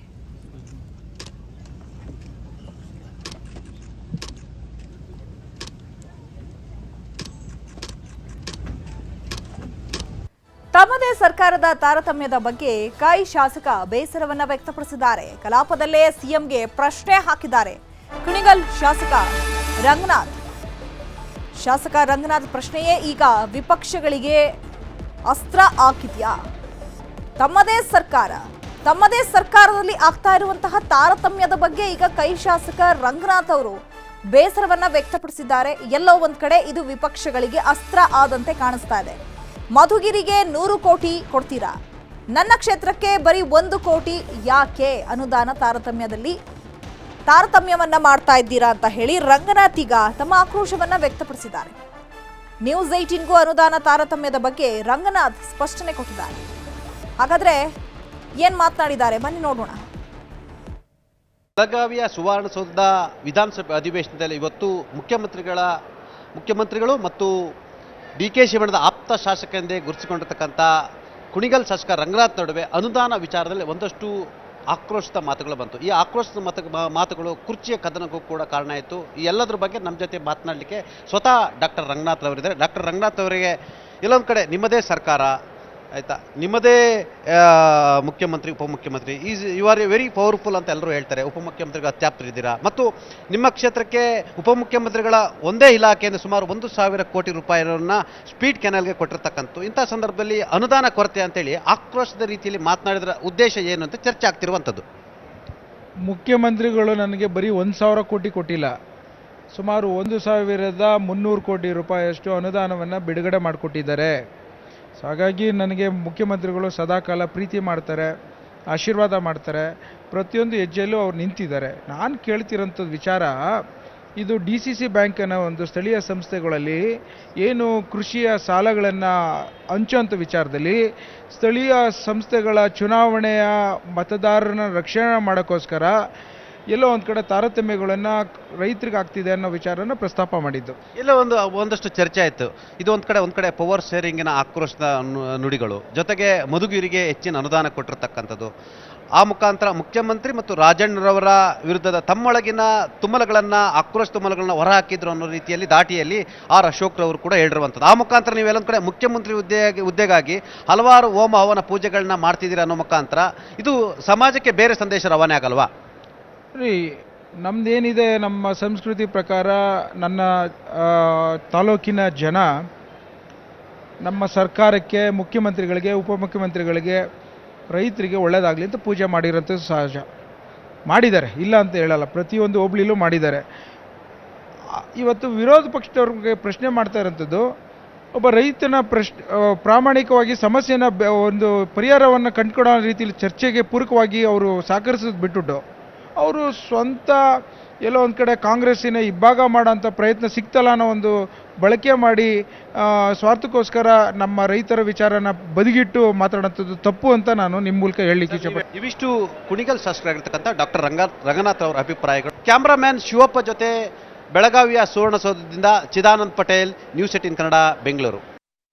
ತಮ್ಮದೇ ಸರ್ಕಾರದ ತಾರತಮ್ಯದ ಬಗ್ಗೆ ಕೈ ಶಾಸಕ ಬೇಸರವನ್ನ ವ್ಯಕ್ತಪಡಿಸಿದ್ದಾರೆ. ಕಲಾಪದಲ್ಲೇ ಸಿಎಂಗೆ ಪ್ರಶ್ನೆ ಹಾಕಿದ್ದಾರೆ ಕುಣಿಗಲ್ ಶಾಸಕ ರಂಗನಾಥ್ ಪ್ರಶ್ನೆಯೇ ಈಗ ವಿಪಕ್ಷಗಳಿಗೆ ಅಸ್ತ್ರ ಹಾಕಿದ್ಯಾ? ತಮ್ಮದೇ ಸರ್ಕಾರದಲ್ಲಿ ಆಗ್ತಾ ಇರುವಂತಹ ತಾರತಮ್ಯದ ಬಗ್ಗೆ ಈಗ ಕೈ ಶಾಸಕ ರಂಗನಾಥ್ ಅವರು ಬೇಸರವನ್ನ ವ್ಯಕ್ತಪಡಿಸಿದ್ದಾರೆ. ಎಲ್ಲೋ ಒಂದ್ ಕಡೆ ಇದು ವಿಪಕ್ಷಗಳಿಗೆ ಅಸ್ತ್ರ ಆದಂತೆ ಕಾಣಿಸ್ತಾ ಇದೆ. ಮಧುಗಿರಿಗೆ 100 ಕೋಟಿ ಕೊಡ್ತೀರಾ, ನನ್ನ ಕ್ಷೇತ್ರಕ್ಕೆ ಬರೀ 1 ಕೋಟಿ ಯಾಕೆ ಅನುದಾನ ತಾರತಮ್ಯವನ್ನ ಮಾಡ್ತಾ ಇದ್ದೀರಾ ಅಂತ ಹೇಳಿ ರಂಗನಾಥ್ ಈಗ ತಮ್ಮ ಆಕ್ರೋಶವನ್ನ ವ್ಯಕ್ತಪಡಿಸಿದ್ದಾರೆ. ನ್ಯೂಸ್ 18ಗೂ ಅನುದಾನ ತಾರತಮ್ಯದ ಬಗ್ಗೆ ರಂಗನಾಥ್ ಸ್ಪಷ್ಟನೆ ಕೊಟ್ಟಿದ್ದಾರೆ. ಹಾಗಾದ್ರೆ ಏನ್ ಮಾತನಾಡಿದ್ದಾರೆ ಬನ್ನಿ ನೋಡೋಣ. ಬೆಳಗಾವಿಯ ಸುವರ್ಣಸೌಧದ ವಿಧಾನಸಭೆ ಅಧಿವೇಶನದಲ್ಲಿ ಇವತ್ತು ಮುಖ್ಯಮಂತ್ರಿಗಳು ಮತ್ತು ಡಿ.ಕೆ. ಶಿವಣ್ಣದ ಆಪ್ತ ಶಾಸಕ ಎಂದೇ ಗುರುತಿಸಿಕೊಂಡಿರ್ತಕ್ಕಂಥ ಕುಣಿಗಲ್ ಶಾಸಕ ರಂಗನಾಥ್ ನಡುವೆ ಅನುದಾನ ವಿಚಾರದಲ್ಲಿ ಒಂದಷ್ಟು ಆಕ್ರೋಶದ ಮಾತುಗಳು ಬಂತು. ಈ ಆಕ್ರೋಶದ ಮಾತುಗಳು ಕುರ್ಚಿಯ ಕದನಕ್ಕೂ ಕೂಡ ಕಾರಣ ಆಯಿತು. ಈ ಎಲ್ಲದರ ಬಗ್ಗೆ ನಮ್ಮ ಜೊತೆ ಮಾತನಾಡಲಿಕ್ಕೆ ಸ್ವತಃ ಡಾಕ್ಟರ್ ರಂಗನಾಥ್ ಅವರಿದ್ದಾರೆ. ಡಾಕ್ಟರ್ ರಂಗನಾಥ್ ಅವರಿಗೆ ಇಲ್ಲೊಂದು ಕಡೆ ನಿಮ್ಮದೇ ಸರ್ಕಾರ, ಆಯಿತಾ, ನಿಮ್ಮದೇ ಮುಖ್ಯಮಂತ್ರಿ ಉಪಮುಖ್ಯಮಂತ್ರಿ ಯು ಆರ್ ವೆರಿ ಪವರ್ಫುಲ್ ಅಂತ ಎಲ್ಲರೂ ಹೇಳ್ತಾರೆ. ಉಪಮುಖ್ಯಮಂತ್ರಿಗಳು ಅತ್ಯಾಪ್ತರಿದ್ದೀರಾ ಮತ್ತು ನಿಮ್ಮ ಕ್ಷೇತ್ರಕ್ಕೆ ಉಪಮುಖ್ಯಮಂತ್ರಿಗಳ ಒಂದೇ ಇಲಾಖೆಯಿಂದ ಸುಮಾರು 1,000 ಕೋಟಿ ರೂಪಾಯಿಯನ್ನು ಸ್ಪೀಡ್ ಕೆನಾಲ್ಗೆ ಕೊಟ್ಟಿರ್ತಕ್ಕಂಥ ಇಂಥ ಸಂದರ್ಭದಲ್ಲಿ ಅನುದಾನ ಕೊರತೆ ಅಂತೇಳಿ ಆಕ್ರೋಶದ ರೀತಿಯಲ್ಲಿ ಮಾತನಾಡಿದ್ರ ಉದ್ದೇಶ ಏನು ಅಂತ ಚರ್ಚೆ ಆಗ್ತಿರುವಂಥದ್ದು. ಮುಖ್ಯಮಂತ್ರಿಗಳು ನನಗೆ ಬರೀ 1,000 ಕೋಟಿ ಕೊಟ್ಟಿಲ್ಲ, ಸುಮಾರು 1,300 ಕೋಟಿ ರೂಪಾಯಿಯಷ್ಟು ಅನುದಾನವನ್ನು ಬಿಡುಗಡೆ ಮಾಡಿಕೊಟ್ಟಿದ್ದಾರೆ. ಸೊ ಹಾಗಾಗಿ ನನಗೆ ಮುಖ್ಯಮಂತ್ರಿಗಳು ಸದಾಕಾಲ ಪ್ರೀತಿ ಮಾಡ್ತಾರೆ, ಆಶೀರ್ವಾದ ಮಾಡ್ತಾರೆ, ಪ್ರತಿಯೊಂದು ಹೆಜ್ಜೆಯಲ್ಲೂ ಅವ್ರು ನಿಂತಿದ್ದಾರೆ. ನಾನು ಕೇಳ್ತಿರೋಂಥದ್ದು ವಿಚಾರ, ಇದು DCC ಬ್ಯಾಂಕ್ ಅನ್ನೋ ಒಂದು ಸ್ಥಳೀಯ ಸಂಸ್ಥೆಗಳಲ್ಲಿ ಏನು ಕೃಷಿಯ ಸಾಲಗಳನ್ನು ಹಂಚುವಂಥ ವಿಚಾರದಲ್ಲಿ ಸ್ಥಳೀಯ ಸಂಸ್ಥೆಗಳ ಚುನಾವಣೆಯ ಮತದಾರರನ್ನ ರಕ್ಷಣೆ ಮಾಡೋಕ್ಕೋಸ್ಕರ ಎಲ್ಲೋ ಒಂದು ಕಡೆ ತಾರತಮ್ಯಗಳನ್ನು ರೈತರಿಗೆ ಆಗ್ತಿದೆ ಅನ್ನೋ ವಿಚಾರನ ಪ್ರಸ್ತಾಪ ಮಾಡಿದ್ದು. ಎಲ್ಲ ಒಂದಷ್ಟು ಚರ್ಚೆ ಆಯಿತು. ಇದು ಒಂದು ಕಡೆ ಪವರ್ ಶೇರಿಂಗಿನ ಆಕ್ರೋಶದ ನುಡಿಗಳು, ಜೊತೆಗೆ ಮಧುಗಿರಿಗೆ ಹೆಚ್ಚಿನ ಅನುದಾನ ಕೊಟ್ಟಿರ್ತಕ್ಕಂಥದ್ದು, ಆ ಮುಖಾಂತರ ಮುಖ್ಯಮಂತ್ರಿ ಮತ್ತು ರಾಜಣ್ಣರವರ ವಿರುದ್ಧದ ತಮ್ಮೊಳಗಿನ ತುಮಲಗಳನ್ನು ಆಕ್ರೋಶ ತುಮಲಗಳನ್ನ ಹೊರಹಾಕಿದ್ರು ಅನ್ನೋ ರೀತಿಯಲ್ಲಿ ದಾಟಿಯಲ್ಲಿ ಅಶೋಕ್ರವರು ಕೂಡ ಹೇಳಿರುವಂಥದ್ದು. ಆ ಮುಖಾಂತರ ನೀವೆಲ್ಲೊಂದು ಕಡೆ ಮುಖ್ಯಮಂತ್ರಿ ಹುದ್ದೆಗಾಗಿ ಹಲವಾರು ಹೋಮ ಹವನ ಪೂಜೆಗಳನ್ನ ಮಾಡ್ತಿದ್ದೀರಾ ಅನ್ನೋ ಮುಖಾಂತರ ಇದು ಸಮಾಜಕ್ಕೆ ಬೇರೆ ಸಂದೇಶ ರವಾನೆ ಆಗಲ್ವಾ? ರೀ, ನಮ್ಮದೇನಿದೆ, ನಮ್ಮ ಸಂಸ್ಕೃತಿ ಪ್ರಕಾರ ನನ್ನ ತಾಲೂಕಿನ ಜನ ನಮ್ಮ ಸರ್ಕಾರಕ್ಕೆ, ಮುಖ್ಯಮಂತ್ರಿಗಳಿಗೆ, ಉಪಮುಖ್ಯಮಂತ್ರಿಗಳಿಗೆ, ರೈತರಿಗೆ ಒಳ್ಳೆಯದಾಗಲಿ ಅಂತ ಪೂಜೆ ಮಾಡಿರೋಂಥದ್ದು ಸಹಜ. ಮಾಡಿದ್ದಾರೆ, ಇಲ್ಲ ಅಂತ ಹೇಳಲ್ಲ, ಪ್ರತಿಯೊಂದು ಹೋಬಳಿಲೂ ಮಾಡಿದ್ದಾರೆ. ಇವತ್ತು ವಿರೋಧ ಪಕ್ಷದವ್ರಿಗೆ ಪ್ರಶ್ನೆ ಮಾಡ್ತಾ ಇರೋಂಥದ್ದು, ಒಬ್ಬ ರೈತನ ಪ್ರಾಮಾಣಿಕವಾಗಿ ಸಮಸ್ಯೆನ ಒಂದು ಪರಿಹಾರವನ್ನು ಕಂಡುಕೊಳ್ಳೋ ರೀತಿಯಲ್ಲಿ ಚರ್ಚೆಗೆ ಪೂರಕವಾಗಿ ಅವರು ಸಹಕರಿಸೋದು ಬಿಟ್ಟುಬಿಟ್ಟು ಅವರು ಸ್ವಂತ ಎಲ್ಲೋ ಒಂದು ಕಡೆ ಕಾಂಗ್ರೆಸ್ಸಿನ ಇಬ್ಬಾಗ ಮಾಡೋಂಥ ಪ್ರಯತ್ನ ಸಿಗ್ತಲ್ಲ ಅನ್ನೋ ಒಂದು ಬಳಕೆ ಮಾಡಿ ಸ್ವಾರ್ಥಕ್ಕೋಸ್ಕರ ನಮ್ಮ ರೈತರ ವಿಚಾರನ ಬದಿಗಿಟ್ಟು ಮಾತಾಡೋಂಥದ್ದು ತಪ್ಪು ಅಂತ ನಾನು ನಿಮ್ಮ ಮೂಲಕ ಹೇಳಲಿಕ್ಕೆ ಇಷ್ಟಪಡ್ತೀನಿ. ಇವಿಷ್ಟು ಕುಣಿಗಲ್ ಶಾಸಕರಾಗಿರ್ತಕ್ಕಂಥ ಡಾಕ್ಟರ್ ರಂಗನಾಥ್ ಅವರ ಅಭಿಪ್ರಾಯಗಳು. ಕ್ಯಾಮ್ರಾಮ್ಯಾನ್ ಶಿವಪ್ಪ ಜೊತೆ ಬೆಳಗಾವಿಯ ಸುವರ್ಣಸೌಧದಿಂದ ಚಿದಾನಂದ್ ಪಟೇಲ್, ನ್ಯೂಸ್ 18 ಕನ್ನಡ, ಬೆಂಗಳೂರು.